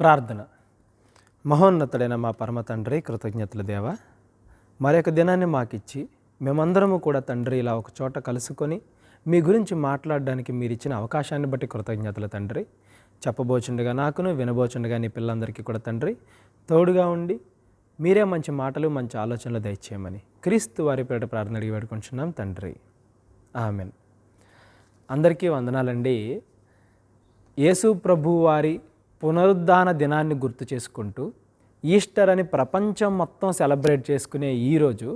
ప్రార్థన. మహోన్నతుడైన మా పరమ తండ్రి, కృతజ్ఞతలు దేవ, మరొక దినాన్ని మాకిచ్చి మేమందరము కూడా తండ్రి ఇలా ఒక చోట కలుసుకొని మీ గురించి మాట్లాడడానికి మీరు ఇచ్చిన అవకాశాన్ని బట్టి కృతజ్ఞతలు తండ్రి. చెప్పబోచుండగా నాకును, వినబోచుండగా నీ పిల్లలందరికీ కూడా తండ్రి తోడుగా ఉండి మీరే మంచి మాటలు, మంచి ఆలోచనలు దయచేయమని క్రీస్తు వారి పేరిట ప్రార్థన అడిగి వేడుకుంటున్నాం తండ్రి, ఆమెన్. అందరికీ వందనాలండి. యేసు ప్రభు వారి పునరుద్ధాన దినాన్ని గుర్తు చేసుకుంటూ ఈస్టర్ అని ప్రపంచం మొత్తం సెలబ్రేట్ చేసుకునే ఈరోజు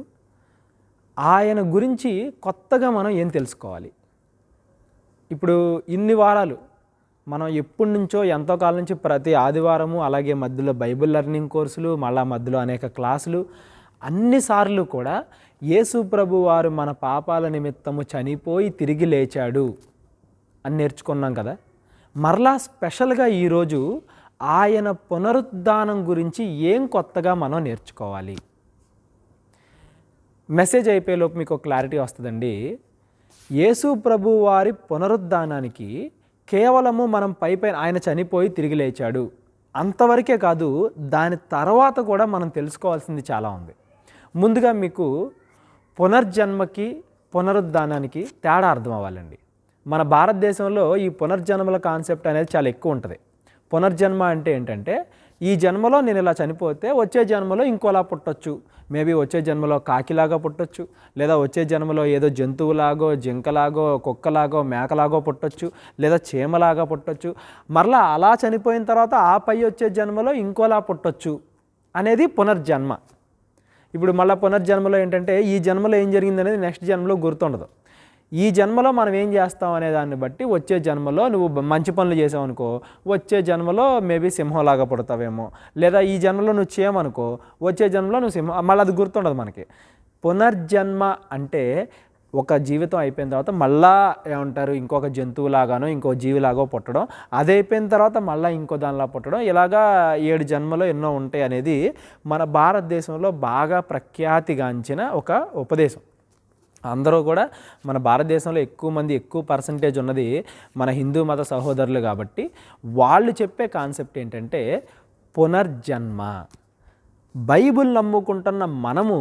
ఆయన గురించి కొత్తగా మనం ఏం తెలుసుకోవాలి? ఇప్పుడు ఇన్ని వారాలు మనం ఎప్పటి నుంచో ఎంతో కాలం నుంచి ప్రతి ఆదివారము, అలాగే మధ్యలో బైబిల్ లెర్నింగ్ కోర్సులు, మళ్ళా మధ్యలో అనేక క్లాసులు, అన్నిసార్లు కూడా యేసు ప్రభు వారు మన పాపాల నిమిత్తము చనిపోయి తిరిగి లేచాడు అని నేర్చుకున్నాం కదా. మరలా స్పెషల్గా ఈరోజు ఆయన పునరుద్ధానం గురించి ఏం కొత్తగా మనం నేర్చుకోవాలి? మెసేజ్ అయిపోయేలోపు మీకు క్లారిటీ వస్తుందండి. యేసు ప్రభు వారి పునరుద్ధానానికి కేవలము మనం పైపైన ఆయన చనిపోయి తిరిగి లేచాడు అంతవరకే కాదు, దాని తర్వాత కూడా మనం తెలుసుకోవాల్సింది చాలా ఉంది. ముందుగా మీకు పునర్జన్మకి పునరుద్ధానానికి తేడా అర్థం అవ్వాలండి. మన భారతదేశంలో ఈ పునర్జన్మల కాన్సెప్ట్ అనేది చాలా ఎక్కువ ఉంటుంది. పునర్జన్మ అంటే ఏంటంటే, ఈ జన్మలో నేను ఇలా చనిపోతే వచ్చే జన్మలో ఇంకోలా పుట్టొచ్చు, మేబీ వచ్చే జన్మలో కాకిలాగా పుట్టొచ్చు, లేదా వచ్చే జన్మలో ఏదో జంతువులాగో, జింకలాగో, కుక్కలాగో, మేకలాగో పుట్టొచ్చు, లేదా చీమలాగా పుట్టొచ్చు, మరలా అలా చనిపోయిన తర్వాత ఆ పై వచ్చే జన్మలో ఇంకోలా పుట్టొచ్చు అనేది పునర్జన్మ. ఇప్పుడు మళ్ళీ పునర్జన్మలో ఏంటంటే, ఈ జన్మలో ఏం జరిగింది అనేది నెక్స్ట్ జన్మలో గుర్తుండదు. ఈ జన్మలో మనం ఏం చేస్తాం అనే దాన్ని బట్టి వచ్చే జన్మలో నువ్వు మంచి పనులు చేసావు అనుకో, వచ్చే జన్మలో మేబీ సింహంలాగా పుడతావేమో, లేదా ఈ జన్మలో నువ్వు చేయమనుకో, వచ్చే జన్మలో నువ్వు సింహం, మళ్ళీ అది గుర్తుండదు మనకి. పునర్జన్మ అంటే ఒక జీవితం అయిపోయిన తర్వాత మళ్ళా ఏమంటారు, ఇంకొక జంతువులాగానో ఇంకో జీవిలాగో పుట్టడం, అది అయిపోయిన తర్వాత మళ్ళీ ఇంకో దానిలా పుట్టడం, ఇలాగా 7 జన్మలో ఎన్నో ఉంటాయి అనేది మన భారతదేశంలో బాగా ప్రఖ్యాతిగాంచిన ఒక ఉపదేశం. అందరూ కూడా మన భారతదేశంలో ఎక్కువ పర్సంటేజ్ ఉన్నది మన హిందూ మత సహోదరులు కాబట్టి వాళ్ళు చెప్పే కాన్సెప్ట్ ఏంటంటే పునర్జన్మ. బైబిల్ నమ్ముకుంటున్న మనము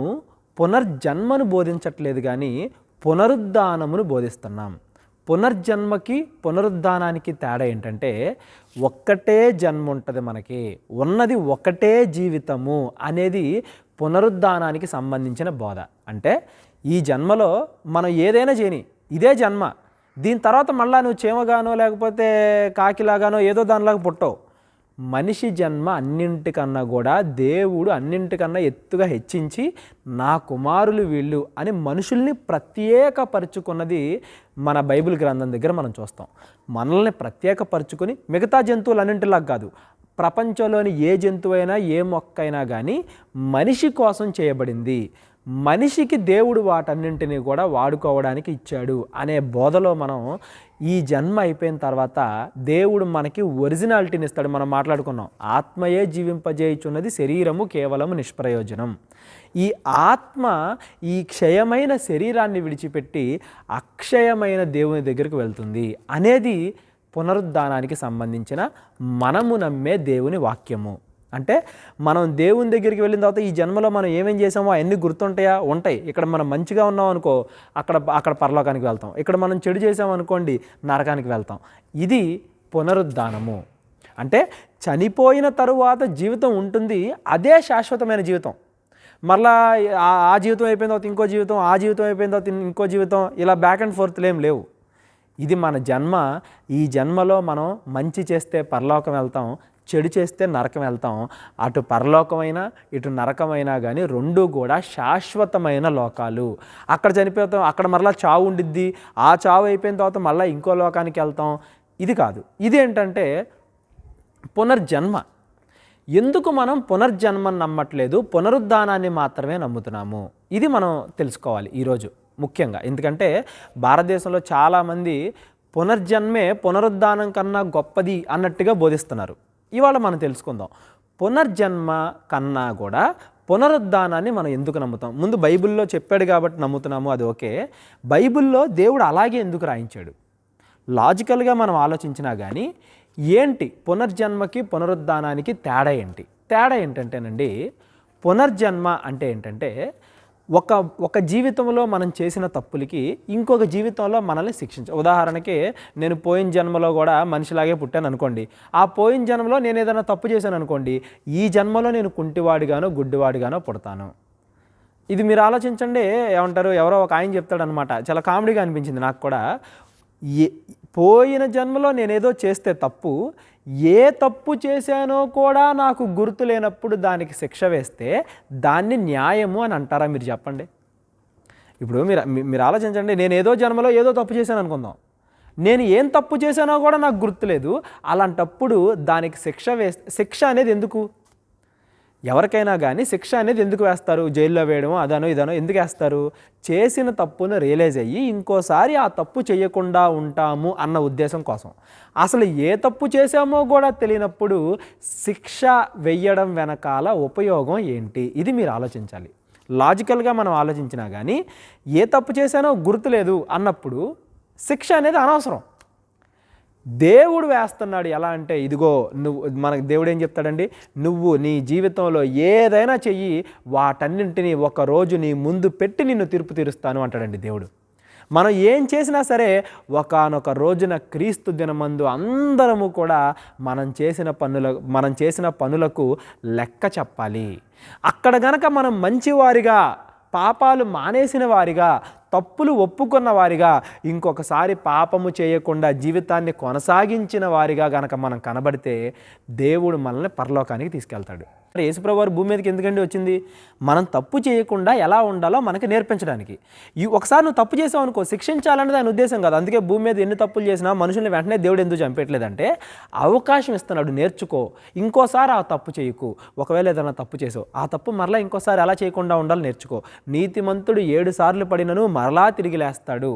పునర్జన్మను బోధించట్లేదు కానీ పునరుద్ధానమును బోధిస్తున్నాం. పునర్జన్మకి పునరుద్ధానానికి తేడా ఏంటంటే, ఒక్కటే జన్మ ఉంటుంది, మనకి ఉన్నది ఒకటే జీవితము అనేది పునరుద్ధానానికి సంబంధించిన బోధ. అంటే ఈ జన్మలో మనం ఏదైనా చేయని, ఇదే జన్మ, దీని తర్వాత మళ్ళీ నువ్వు చీమగానో లేకపోతే కాకిలాగానో ఏదో దానిలాగా పుట్టవు. మనిషి జన్మ అన్నింటికన్నా కూడా దేవుడు అన్నింటికన్నా ఎత్తుగా హెచ్చించి నా కుమారులు వీళ్ళు అని మనుషుల్ని ప్రత్యేకపరుచుకున్నది మన బైబిల్ గ్రంథం దగ్గర మనం చూస్తాం. మనల్ని ప్రత్యేకపరుచుకొని మిగతా జంతువులన్నింటిలాగా కాదు, ప్రపంచంలోని ఏ జంతువైనా ఏ మొక్కైనా కానీ మనిషి కోసం చేయబడింది, మనిషికి దేవుడు వాటన్నింటినీ కూడా వాడుకోవడానికి ఇచ్చాడు అనే బోధలో మనం ఈ జన్మ అయిపోయిన తర్వాత దేవుడు మనకి ఒరిజినాలిటీని ఇస్తాడు. మనం మాట్లాడుకున్నాం, ఆత్మయే జీవింపజేయుచున్నది, శరీరము కేవలము నిష్ప్రయోజనం. ఈ ఆత్మ ఈ క్షయమైన శరీరాన్ని విడిచిపెట్టి అక్షయమైన దేవుని దగ్గరికి వెళ్తుంది అనేది పునరుద్ధానానికి సంబంధించిన మనము నమ్మే దేవుని వాక్యము. అంటే మనం దేవుని దగ్గరికి వెళ్ళిన తర్వాత ఈ జన్మలో మనం ఏమేం చేసామో అవన్నీ గుర్తుంటాయా? ఉంటాయి. ఇక్కడ మనం మంచిగా ఉన్నాం అనుకో, అక్కడ పరలోకానికి వెళ్తాం. ఇక్కడ మనం చెడు చేసామనుకోండి, నరకానికి వెళ్తాం. ఇది పునరుద్ధానము. అంటే చనిపోయిన తరువాత జీవితం ఉంటుంది, అదే శాశ్వతమైన జీవితం. మళ్ళా ఆ జీవితం అయిపోయిన తర్వాత ఇంకో జీవితం, ఆ జీవితం అయిపోయిన తర్వాత ఇంకో జీవితం, ఇలా బ్యాక్ అండ్ ఫోర్త్లు ఏం లేవు. ఇది మన జన్మ. ఈ జన్మలో మనం మంచి చేస్తే పరలోకం వెళ్తాం, చెడు చేస్తే నరకం వెళ్తాం. అటు పరలోకమైనా ఇటు నరకమైనా కానీ రెండూ కూడా శాశ్వతమైన లోకాలు. అక్కడ చనిపోతాం, అక్కడ మరలా చావు ఉండిద్ది, ఆ చావు అయిపోయిన తర్వాత మళ్ళీ ఇంకో లోకానికి వెళ్తాం. ఇది కాదు. ఇదేంటంటే పునర్జన్మ. ఎందుకు మనం పునర్జన్మను నమ్మట్లేదు, పునరుద్ధానాన్ని మాత్రమే నమ్ముతున్నాము? ఇది మనం తెలుసుకోవాలి ఈరోజు ముఖ్యంగా. ఎందుకంటే భారతదేశంలో చాలామంది పునర్జన్మే పునరుద్ధానం కన్నా గొప్పది అన్నట్టుగా బోధిస్తున్నారు. ఇవాళ మనం తెలుసుకుందాం, పునర్జన్మ కన్నా కూడా పునరుద్ధానాన్ని మనం ఎందుకు నమ్ముతాం. ముందు బైబిల్లో చెప్పాడు కాబట్టి నమ్ముతున్నాము, అది ఓకే. బైబిల్లో దేవుడు అలాగే ఎందుకు రాయించాడు? లాజికల్గా మనం ఆలోచించినా కానీ ఏంటి పునర్జన్మకి పునరుద్ధానానికి తేడా ఏంటి? తేడా ఏంటంటేనండి, పునర్జన్మ అంటే ఏంటంటే ఒక జీవితంలో మనం చేసిన తప్పులకి ఇంకొక జీవితంలో మనల్ని ఉదాహరణకి నేను పోయిన జన్మలో కూడా మనిషిలాగే పుట్టాను అనుకోండి. ఆ పోయిన జన్మలో నేను ఏదైనా తప్పు చేశాను అనుకోండి, ఈ జన్మలో నేను కుంటివాడిగానో గుడ్డివాడిగానో పుడతాను. ఇది మీరు ఆలోచించండి. ఏమంటారు, ఎవరో ఒక ఆయన చెప్తాడనమాట, చాలా కామెడీగా అనిపించింది నాకు కూడా. పోయిన జన్మలో నేనేదో చేస్తే తప్పు, ఏ తప్పు చేశానో కూడా నాకు గుర్తు లేనప్పుడు దానికి శిక్ష వేస్తే దాన్ని న్యాయము అని అంటారా మీరు చెప్పండి? ఇప్పుడు మీరు ఆలోచించండి. నేను ఏదో జన్మలో ఏదో తప్పు చేశాను అనుకుందాం, నేను ఏం తప్పు చేశానో కూడా నాకు గుర్తులేదు. అలాంటప్పుడు దానికి శిక్ష అనేది ఎందుకు? ఎవరికైనా కానీ శిక్ష అనేది ఎందుకు వేస్తారు? జైల్లో వేయడమో అదనో ఇదనో ఎందుకు వేస్తారు? చేసిన తప్పును రియలైజ్ అయ్యి ఇంకోసారి ఆ తప్పు చేయకుండా ఉంటాము అన్న ఉద్దేశం కోసం. అసలు ఏ తప్పు చేశామో కూడా తెలియనప్పుడు శిక్ష వెయ్యడం వెనకాల ఉపయోగం ఏంటి? ఇది మీరు ఆలోచించాలి. లాజికల్గా మనం ఆలోచించినా కానీ ఏ తప్పు చేశానో గుర్తులేదు అన్నప్పుడు శిక్ష అనేది అనవసరం. దేవుడు వేస్తున్నాడు. ఎలా అంటే, ఇదిగో మనకు దేవుడు ఏం చెప్తాడండి, నువ్వు నీ జీవితంలో ఏదైనా చెయ్యి, వాటన్నింటినీ ఒకరోజు నీ ముందు పెట్టి నిన్ను తీర్పు తీరుస్తాను అంటాడండి దేవుడు. మనం ఏం చేసినా సరే ఒకానొక రోజున క్రీస్తు దినమందు అందరము కూడా మనం చేసిన పనులకు లెక్క చెప్పాలి. అక్కడ గనక మనం మంచివారిగా, పాపాలు మానేసిన వారిగా, తప్పులు ఒప్పుకున్న వారిగా, ఇంకొకసారి పాపము చేయకుండా జీవితాన్ని కొనసాగించిన వారిగా గనక మనం కనబడితే దేవుడు మనల్ని పరలోకానికి తీసుకెళ్తాడు. యేసుప్రభువు వారు భూమి మీదకి ఎందుకండి వచ్చింది? మనం తప్పు చేయకుండా ఎలా ఉండాలో మనకి నేర్పించడానికి. ఒకసారి నువ్వు తప్పు చేసావు అనుకో, శిక్షించాలనేది ఆయన ఉద్దేశం కాదు. అందుకే భూమి మీద ఎన్ని తప్పులు చేసినా మనుషుల్ని వెంటనే దేవుడు ఎందుకు చంపేయట్లేదంటే, అవకాశం ఇస్తున్నాడు, నేర్చుకో, ఇంకోసారి ఆ తప్పు చేయకు. ఒకవేళ ఏదైనా తప్పు చేసావు, ఆ తప్పు మరలా ఇంకోసారి ఎలా చేయకుండా ఉండాలో నేర్చుకో. నీతిమంతుడు 7 సార్లు పడినను మరలా తిరిగి లేస్తాడు.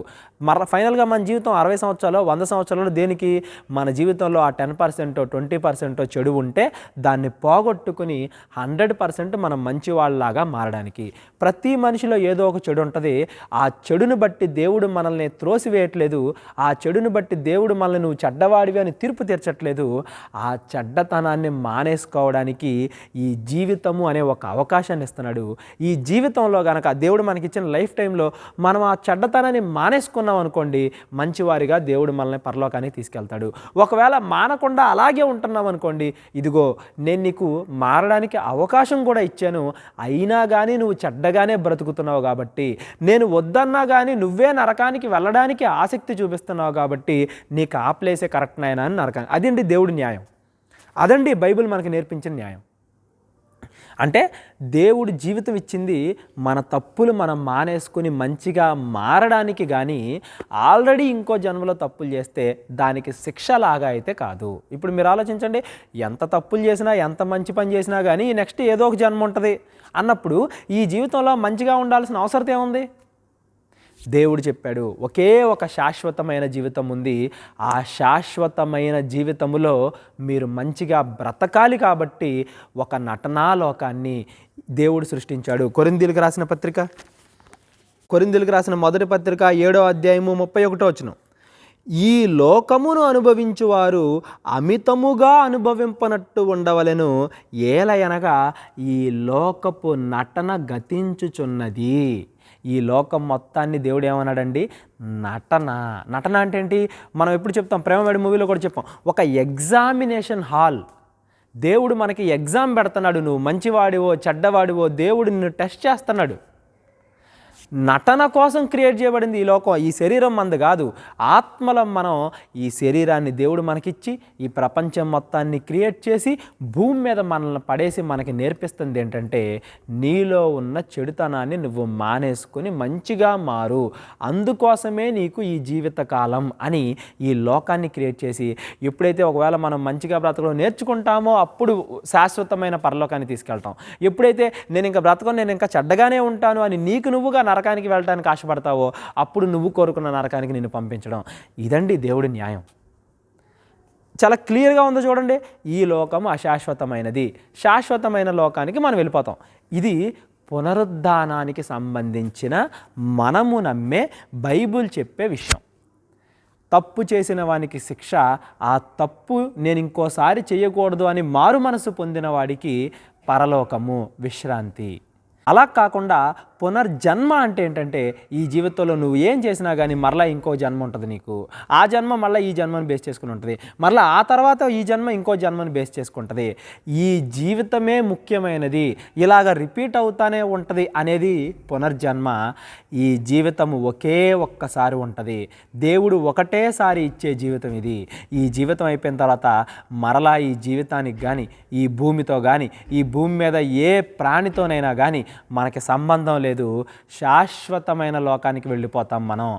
ఫైనల్గా మన జీవితం 60 సంవత్సరాలు 100 సంవత్సరాలు దేనికి? మన జీవితంలో ఆ 10% 20% చెడు ఉంటే దాన్ని పోగొట్టుకుని 100% మనం మంచి వాళ్ళలాగా మారడానికి. ప్రతి మనిషిలో ఏదో ఒక చెడు ఉంటుంది. ఆ చెడును బట్టి దేవుడు మనల్ని త్రోసివేయట్లేదు. ఆ చెడును బట్టి దేవుడు మనల్ని నువ్వు చెడ్డవాడివి అని తీర్పు తీర్చట్లేదు. ఆ చెడ్డతనాన్ని మానేసుకోవడానికి ఈ జీవితము అనే ఒక అవకాశాన్ని ఇస్తున్నాడు. ఈ జీవితంలో కనుక దేవుడు మనకిచ్చిన లైఫ్ టైంలో మనం ఆ చెడ్డతనాన్ని మానేసుకున్నాం అనుకోండి, మంచివారిగా దేవుడు మనల్ని పరలోకానికి తీసుకెళ్తాడు. ఒకవేళ మానకుండా అలాగే ఉంటున్నాం అనుకోండి, ఇదిగో నేను నీకు మారడానికి అవకాశం కూడా ఇచ్చాను, అయినా కానీ నువ్వు చెడ్డగానే బ్రతుకుతున్నావు కాబట్టి, నేను వద్దన్నా కానీ నువ్వే నరకానికి వెళ్ళడానికి ఆసక్తి చూపిస్తున్నావు కాబట్టి నీకు ఆ ప్లేసే కరెక్ట్ నాయనా అని నరకానికి. అదండి దేవుడి న్యాయం. అదండి బైబిల్ మనకి నేర్పించిన న్యాయం. అంటే దేవుడు జీవితం ఇచ్చింది మన తప్పులు మనం మానేసుకుని మంచిగా మారడానికి, కానీ ఆల్రెడీ ఇంకో జన్మలో తప్పులు చేస్తే దానికి శిక్షలాగా అయితే కాదు. ఇప్పుడు మీరు ఆలోచించండి, ఎంత తప్పులు చేసినా, ఎంత మంచి పని చేసినా కానీ నెక్స్ట్ ఏదో ఒక జన్మ ఉంటుంది అన్నప్పుడు ఈ జీవితంలో మంచిగా ఉండాల్సిన అవసరం ఏముంది? దేవుడు చెప్పాడు, ఒకే ఒక శాశ్వతమైన జీవితం ఉంది. ఆ శాశ్వతమైన జీవితములో మీరు మంచిగా బ్రతకాలి కాబట్టి ఒక నటనాలోకాన్ని దేవుడు సృష్టించాడు. కొరింథీయులకు రాసిన మొదటి పత్రిక 7వ అధ్యాయము 31వ వచనం, ఈ లోకమును అనుభవించువారు అమితముగా అనుభవింపనట్టు ఉండవలెను, ఏలయనగా ఈ లోకపు నటన గతించుచున్నది. ఈ లోకం మొత్తాన్ని దేవుడు ఏమన్నాడండి? నటన అంటే ఏంటి? మనం ఎప్పుడు చెప్తాం, ప్రేమవేడి మూవీలో కూడా చెప్పాం, ఒక ఎగ్జామినేషన్ హాల్. దేవుడు మనకి ఎగ్జామ్ పెడుతున్నాడు. నువ్వు మంచివాడివో చెడ్డవాడివో దేవుడు నిన్ను టెస్ట్ చేస్తున్నాడు. నటన కోసం క్రియేట్ చేయబడింది ఈ లోకం. ఈ శరీరం మనది కాదు. ఆత్మలో మనం ఈ శరీరాన్ని దేవుడు మనకిచ్చి ఈ ప్రపంచం మొత్తాన్ని క్రియేట్ చేసి భూమి మీద మనల్ని పడేసి మనకి నేర్పిస్తుంది ఏంటంటే, నీలో ఉన్న చెడుతనాన్ని నువ్వు మానేసుకొని మంచిగా మారు, అందుకోసమే నీకు ఈ జీవితకాలం అని ఈ లోకాన్ని క్రియేట్ చేసి, ఎప్పుడైతే ఒకవేళ మనం మంచిగా బ్రతకడం నేర్చుకుంటామో అప్పుడు శాశ్వతమైన పరలోకాన్ని తీసుకెళ్తాం. ఎప్పుడైతే నేను ఇంకా బ్రతకను, నేను ఇంకా చెడ్డగానే ఉంటాను అని నీకు నువ్వుగా నరకానికి వెళ్ళడానికి ఆశపడతావో అప్పుడు నువ్వు కోరుకున్న నరకానికి నిన్ను పంపించడం. ఇదండి దేవుడి న్యాయం. చాలా క్లియర్గా ఉందో చూడండి. ఈ లోకం అశాశ్వతమైనది, శాశ్వతమైన లోకానికి మనం వెళ్ళిపోతాం. ఇది పునరుద్ధానానికి సంబంధించిన మనము నమ్మే బైబిల్ చెప్పే విషయం. తప్పు చేసిన వానికి శిక్ష, ఆ తప్పు నేను ఇంకోసారి చేయకూడదు అని మారు మనసు పొందిన వాడికి పరలోకము, విశ్రాంతి. అలా కాకుండా పునర్జన్మ అంటే ఏంటంటే, ఈ జీవితంలో నువ్వు ఏం చేసినా కానీ మరలా ఇంకో జన్మ ఉంటుంది నీకు. ఆ జన్మ మళ్ళీ ఈ జన్మను బేస్ చేసుకుని ఉంటుంది, మరలా ఆ తర్వాత ఈ జన్మ ఇంకో జన్మను బేస్ చేసుకుంటుంది. ఈ జీవితమే ముఖ్యమైనది, ఇలాగ రిపీట్ అవుతానే ఉంటుంది అనేది పునర్జన్మ. ఈ జీవితము ఒక్కసారి ఉంటుంది. దేవుడు ఒకటేసారి ఇచ్చే జీవితం ఇది. ఈ జీవితం అయిపోయిన తర్వాత మరలా ఈ జీవితానికి కానీ, ఈ భూమితో కానీ, ఈ భూమి మీద ఏ ప్రాణితోనైనా కానీ మనకి సంబంధం లేదు. శాశ్వతమైన లోకానికి వెళ్ళిపోతాం మనం.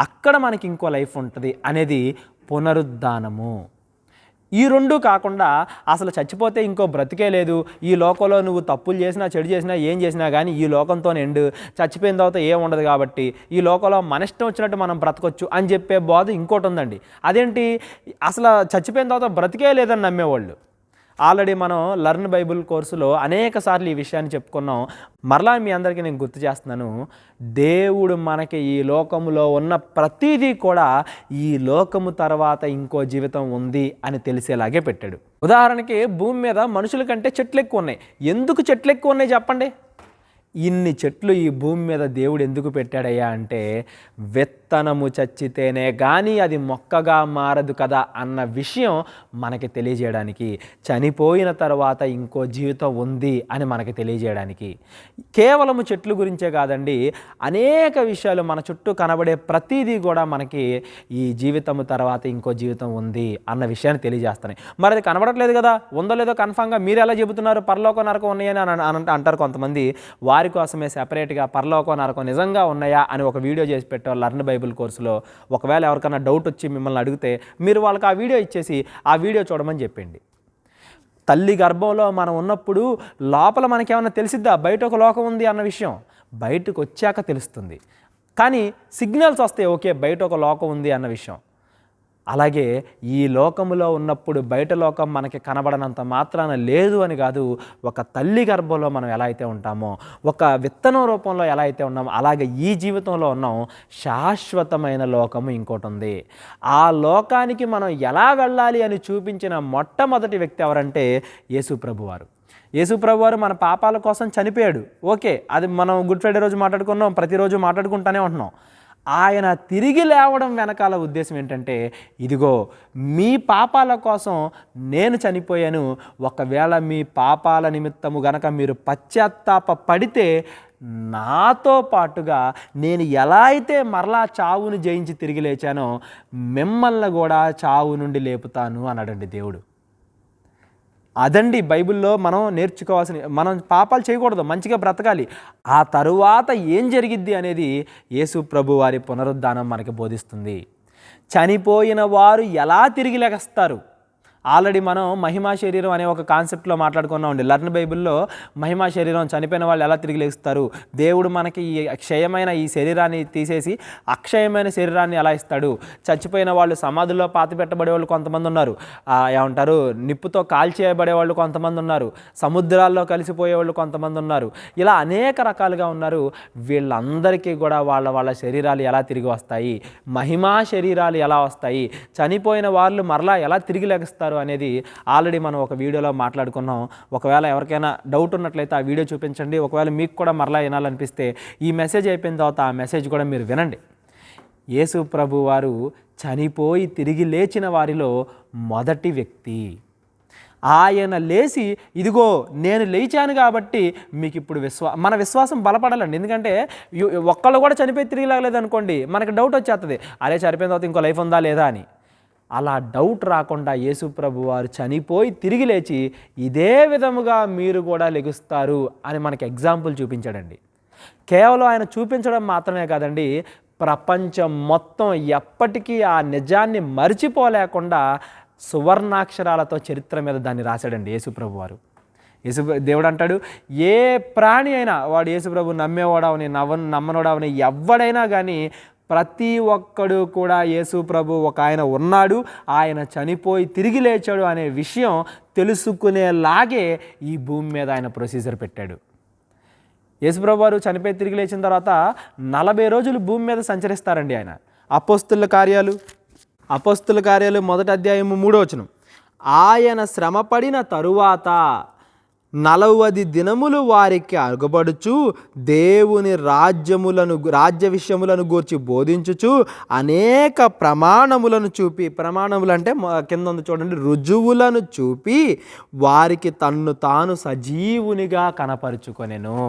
అక్కడ మనకి ఇంకో లైఫ్ ఉంటుంది అనేది పునరుద్ధానము. ఈ రెండు కాకుండా అసలు చచ్చిపోతే ఇంకో బ్రతికే లేదు, ఈ లోకంలో నువ్వు తప్పులు చేసినా, చెడు చేసినా, ఏం చేసినా కానీ ఈ లోకంతో ఎండు, చచ్చిపోయిన తర్వాత ఏం ఉండదు కాబట్టి ఈ లోకంలో మన ఇష్టం వచ్చినట్టు మనం బ్రతకొచ్చు అని చెప్పే బోధ ఇంకోటి ఉందండి. అదేంటి, అసలు చచ్చిపోయిన తర్వాత బ్రతికే లేదని నమ్మేవాళ్ళు. ఆల్రెడీ మనం లర్న్ బైబుల్ కోర్సులో అనేక సార్లు ఈ విషయాన్ని చెప్పుకున్నాం. మరలా మీ అందరికీ నేను గుర్తు చేస్తున్నాను. దేవుడు మనకి ఈ లోకములో ఉన్న ప్రతిదీ కూడా ఈ లోకము తర్వాత ఇంకో జీవితం ఉంది అని తెలిసేలాగే పెట్టాడు. ఉదాహరణకి భూమి మీద మనుషుల కంటే చెట్లు ఎక్కువ ఉన్నాయి. ఎందుకు చెట్లు ఎక్కువ ఉన్నాయి చెప్పండి? ఇన్ని చెట్లు ఈ భూమి మీద దేవుడు ఎందుకు పెట్టాడయ్యా అంటే, విత్తనము చచ్చితేనే కానీ అది మొక్కగా మారదు కదా అన్న విషయం మనకి తెలియజేయడానికి, చనిపోయిన తర్వాత ఇంకో జీవితం ఉంది అని మనకి తెలియజేయడానికి. కేవలము చెట్లు గురించే కాదండి, అనేక విషయాలు మన చుట్టూ కనబడే ప్రతిదీ కూడా మనకి ఈ జీవితము తర్వాత ఇంకో జీవితం ఉంది అన్న విషయాన్ని తెలియజేస్తున్నాయి. మరి అది కనబడట్లేదు కదా, ఉందో లేదో కన్ఫామ్గా మీరు ఎలా చెబుతున్నారు పరలోక నరకం ఉన్నాయని అంటారు కొంతమంది. వారి కోసమే సెపరేట్గా పరలోక నరకం నిజంగా ఉన్నాయా అని ఒక వీడియో చేసి పెట్టారు లర్న్ బైబుల్ కోర్సులో. ఒకవేళ ఎవరికైనా డౌట్ వచ్చి మిమ్మల్ని అడిగితే మీరు వాళ్ళకి ఆ వీడియో ఇచ్చేసి ఆ వీడియో చూడమని చెప్పండి. తల్లి గర్భంలో మనం ఉన్నప్పుడు లోపల మనకేమన్నా తెలిసిద్దా బయట ఒక లోకం ఉంది అన్న విషయం? బయటకు వచ్చాక తెలుస్తుంది. కానీ సిగ్నల్స్ వస్తాయి, ఓకే బయట ఒక లోకం ఉంది అన్న విషయం. అలాగే ఈ లోకములో ఉన్నప్పుడు బయట లోకం మనకి కనబడనంత మాత్రాన లేదు అని కాదు. ఒక తల్లి గర్భంలో మనం ఎలా అయితే ఉంటామో, ఒక విత్తనం రూపంలో ఎలా అయితే ఉన్నామో, అలాగే ఈ జీవితంలో ఉన్నాం. శాశ్వతమైన లోకము ఇంకోటి ఉంది. ఆ లోకానికి మనం ఎలా వెళ్ళాలి అని చూపించిన మొట్టమొదటి వ్యక్తి ఎవరంటే యేసు ప్రభువారు. యేసు ప్రభువారు మన పాపాల కోసం చనిపోయాడు. ఓకే, అది మనం గుడ్ ఫ్రైడే రోజు మాట్లాడుకున్నాం, ప్రతిరోజు మాట్లాడుకుంటూనే ఉంటున్నాం. ఆయన తిరిగి లేవడం వెనకాల ఉద్దేశం ఏంటంటే, ఇదిగో మీ పాపాల కోసం నేను చనిపోయాను, ఒకవేళ మీ పాపాల నిమిత్తము గనక మీరు పశ్చాత్తాప పడితే నాతో పాటుగా నేను ఎలా అయితే మరలా చావును జయించి తిరిగి లేచానో మిమ్మల్ని కూడా చావు నుండి లేపుతాను అన్నాడండి దేవుడు. అదండి బైబిల్లో మనం నేర్చుకోవాల్సిన. మనం పాపాలు చేయకూడదు, మంచిగా బ్రతకాలి. ఆ తరువాత ఏం జరిగిద్ది అనేది యేసు ప్రభు వారి పునరుద్ధానం మనకి బోధిస్తుంది. చనిపోయిన వారు ఎలా తిరిగి లెగస్తారు? ఆల్రెడీ మనం మహిమా శరీరం అనే ఒక కాన్సెప్ట్లో మాట్లాడుకున్నామండి. లర్న్ బైబిల్లో మహిమా శరీరం, చనిపోయిన వాళ్ళు ఎలా తిరిగి లేస్తారు, దేవుడు మనకి ఈ క్షయమైన ఈ శరీరాన్ని తీసేసి అక్షయమైన శరీరాన్ని ఎలా ఇస్తాడు, చచ్చిపోయిన వాళ్ళు సమాధుల్లో పాతి పెట్టబడే వాళ్ళు కొంతమంది ఉన్నారు, ఏమంటారు నిప్పుతో కాల్చేయబడే వాళ్ళు కొంతమంది ఉన్నారు, సముద్రాల్లో కలిసిపోయే వాళ్ళు కొంతమంది ఉన్నారు, ఇలా అనేక రకాలుగా ఉన్నారు. వీళ్ళందరికీ కూడా వాళ్ళ వాళ్ళ శరీరాలు ఎలా తిరిగి వస్తాయి, మహిమా శరీరాలు ఎలా వస్తాయి, చనిపోయిన వాళ్ళు మరలా ఎలా తిరిగి లెగస్తారు అనేది ఆల్రెడీ మనం ఒక వీడియోలో మాట్లాడుకున్నాం. ఒకవేళ ఎవరికైనా డౌట్ ఉన్నట్లయితే ఆ వీడియో చూపించండి. ఒకవేళ మీకు కూడా మరలా వినాలనిపిస్తే ఈ మెసేజ్ అయిపోయిన తర్వాత ఆ మెసేజ్ కూడా మీరు వినండి. యేసు ప్రభు వారు చనిపోయి తిరిగి లేచిన వారిలో మొదటి వ్యక్తి. ఆయన లేచి ఇదిగో నేను లేచాను కాబట్టి మీకు ఇప్పుడు మన విశ్వాసం బలపడాలండి. ఎందుకంటే ఒక్కళ్ళు కూడా చనిపోయి తిరిగి లేగలేదనుకోండి, మనకు డౌట్ వచ్చేస్తుంది, అరే చనిపోయిన తర్వాత ఇంకో లైఫ్ ఉందా లేదా అని. అలా డౌట్ రాకుండా యేసు ప్రభు వారు చనిపోయి తిరిగి లేచి ఇదే విధముగా మీరు కూడా లెగుస్తారు అని మనకి ఎగ్జాంపుల్ చూపించాడండి. కేవలం ఆయన చూపించడం మాత్రమే కాదండి, ప్రపంచం మొత్తం ఎప్పటికీ ఆ నిజాన్ని మర్చిపోలేకుండా సువర్ణాక్షరాలతో చరిత్ర మీద దాన్ని రాశాడండి యేసుప్రభు వారు. దేవుడు అంటాడు, ఏ ప్రాణి అయినా వాడు యేసుప్రభు నమ్మేవాడవని నమ్మనోడవని ఎవడైనా కానీ ప్రతి ఒక్కడు కూడా యేసు ప్రభు ఒక ఆయన ఉన్నాడు, ఆయన చనిపోయి తిరిగి లేచాడు అనే విషయం తెలుసుకునేలాగే ఈ భూమి మీద ఆయన ప్రొసీజర్ పెట్టాడు. యేసు ప్రభు వారు చనిపోయి తిరిగి లేచిన తర్వాత 40 రోజులు భూమి మీద సంచరిస్తారండి ఆయన. అపోస్తుల కార్యాలు అపోస్తుల కార్యాలు 1:3 ఆయన శ్రమపడిన తరువాత 40 దినములు వారికి అగబడుచు దేవుని రాజ్య విషయములను గూర్చి బోధించుచు అనేక ప్రమాణములను చూపి, ప్రమాణములు అంటే కింద ఉంది చూడండి, రుజువులను చూపి వారికి తన్ను తాను సజీవునిగా కనపరుచుకొనెను.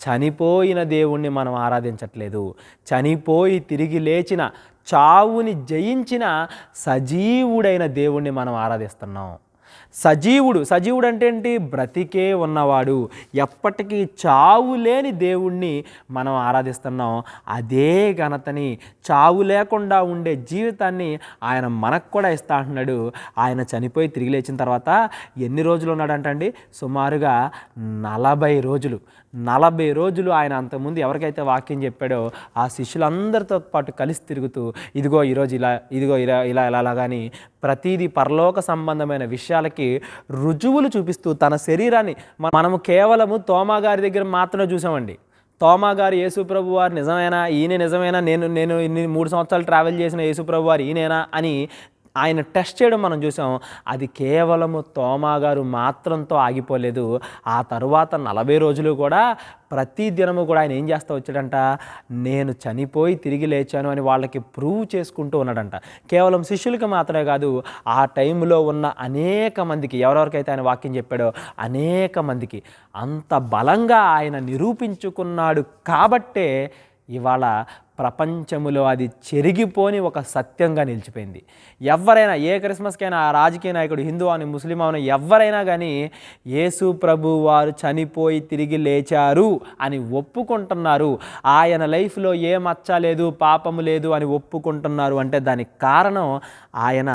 చనిపోయిన దేవుణ్ణి మనం ఆరాధించట్లేదు. చనిపోయి తిరిగి లేచిన, చావుని జయించిన సజీవుడైన దేవుణ్ణి మనం ఆరాధిస్తున్నాం. సజీవుడు అంటే ఏంటి? బ్రతికే ఉన్నవాడు, ఎప్పటికీ చావు లేని దేవుణ్ణి మనం ఆరాధిస్తున్నాం. అదే ఘనతని, చావు లేకుండా ఉండే జీవితాన్ని ఆయన మనకు కూడా ఇస్తా అంటున్నాడు. ఆయన చనిపోయి తిరిగి లేచిన తర్వాత ఎన్ని రోజులు ఉన్నాడంటండి? సుమారుగా 40 రోజులు. 40 రోజులు ఆయన అంతకుముందు ఎవరికైతే వాక్యం చెప్పాడో ఆ శిష్యులందరితో పాటు కలిసి తిరుగుతూ, ఇదిగో ఈరోజు ఇలా, ఇదిగో ఇలా కానీ ప్రతీది పరలోక సంబంధమైన విషయాలకి రుజువులు చూపిస్తూ తన శరీరాన్ని, మనము కేవలము తోమా గారి దగ్గర మాత్రమే చూసామండి. తోమా గారు యేసుప్రభు వారు నిజమేనా, ఈయన నిజమేనా, నేను ఇన్ని 3 సంవత్సరాలు ట్రావెల్ చేసిన యేసుప్రభు వారు ఈయనేనా అని ఆయన టెస్ట్ చేయడం మనం చూసాం. అది కేవలము తోమా గారు మాత్రంతో ఆగిపోలేదు. ఆ తరువాత 40 రోజులు కూడా ప్రతి దినము కూడా ఆయన ఏం చేస్తూ వచ్చాడంట? నేను చనిపోయి తిరిగి లేచాను అని వాళ్ళకి ప్రూవ్ చేసుకుంటూ ఉన్నాడంట. కేవలం శిష్యులకి మాత్రమే కాదు, ఆ టైంలో ఉన్న అనేక మందికి, ఎవరెవరికైతే ఆయన వాక్యం చెప్పాడో అనేక మందికి అంత బలంగా ఆయన నిరూపించుకున్నాడు. కాబట్టే ఇవాళ ప్రపంచములో అది చెరిగిపోని ఒక సత్యంగా నిలిచిపోయింది. ఎవరైనా, ఏ క్రిస్మస్కైనా ఆ రాజకీయ నాయకుడు, హిందూ అని ముస్లిం అని ఎవరైనా కానీ యేసు ప్రభు వారు చనిపోయి తిరిగి లేచారు అని ఒప్పుకుంటున్నారు. ఆయన లైఫ్లో ఏ మచ్చ లేదు, పాపము లేదు అని ఒప్పుకుంటున్నారు అంటే దానికి కారణం ఆయన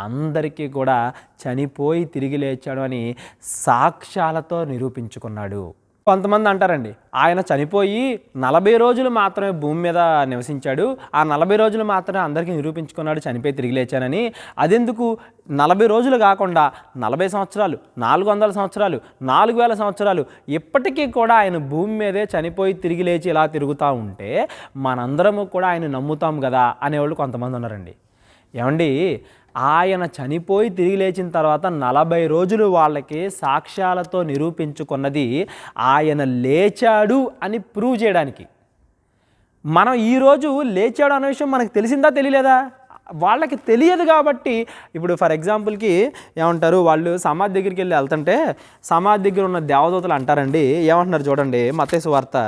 అందరికీ కూడా చనిపోయి తిరిగి లేచాడు అని సాక్ష్యాలతో నిరూపించుకున్నాడు. కొంతమంది అంటారండి, ఆయన చనిపోయి 40 రోజులు మాత్రమే భూమి మీద నివసించాడు, ఆ 40 రోజులు మాత్రమే అందరికీ నిరూపించుకున్నాడు చనిపోయి తిరిగి లేచానని. అదెందుకు 40 రోజులు కాకుండా 40 సంవత్సరాలు, 400 సంవత్సరాలు, 4000 సంవత్సరాలు ఇప్పటికీ కూడా ఆయన భూమి మీదే చనిపోయి తిరిగి లేచి ఇలా తిరుగుతూ ఉంటే మనందరము కూడా ఆయన నమ్ముతాం కదా అనేవాళ్ళు కొంతమంది ఉన్నారండి. ఏమండి, ఆయన చనిపోయి తిరిగి లేచిన తర్వాత 40 రోజులు వాళ్ళకి సాక్ష్యాలతో నిరూపించుకున్నది ఆయన లేచాడు అని ప్రూవ్ చేయడానికి. మనం ఈరోజు లేచాడు అనే విషయం మనకు తెలిసిందా తెలియలేదా? వాళ్ళకి తెలియదు. కాబట్టి ఇప్పుడు ఫర్ ఎగ్జాంపుల్కి ఏమంటారు, వాళ్ళు సమాధి దగ్గరికి వెళ్తుంటే సమాధి దగ్గర ఉన్న దేవదూతలు అంటారండి, ఏమంటున్నారు చూడండి, మత్తయి సువార్త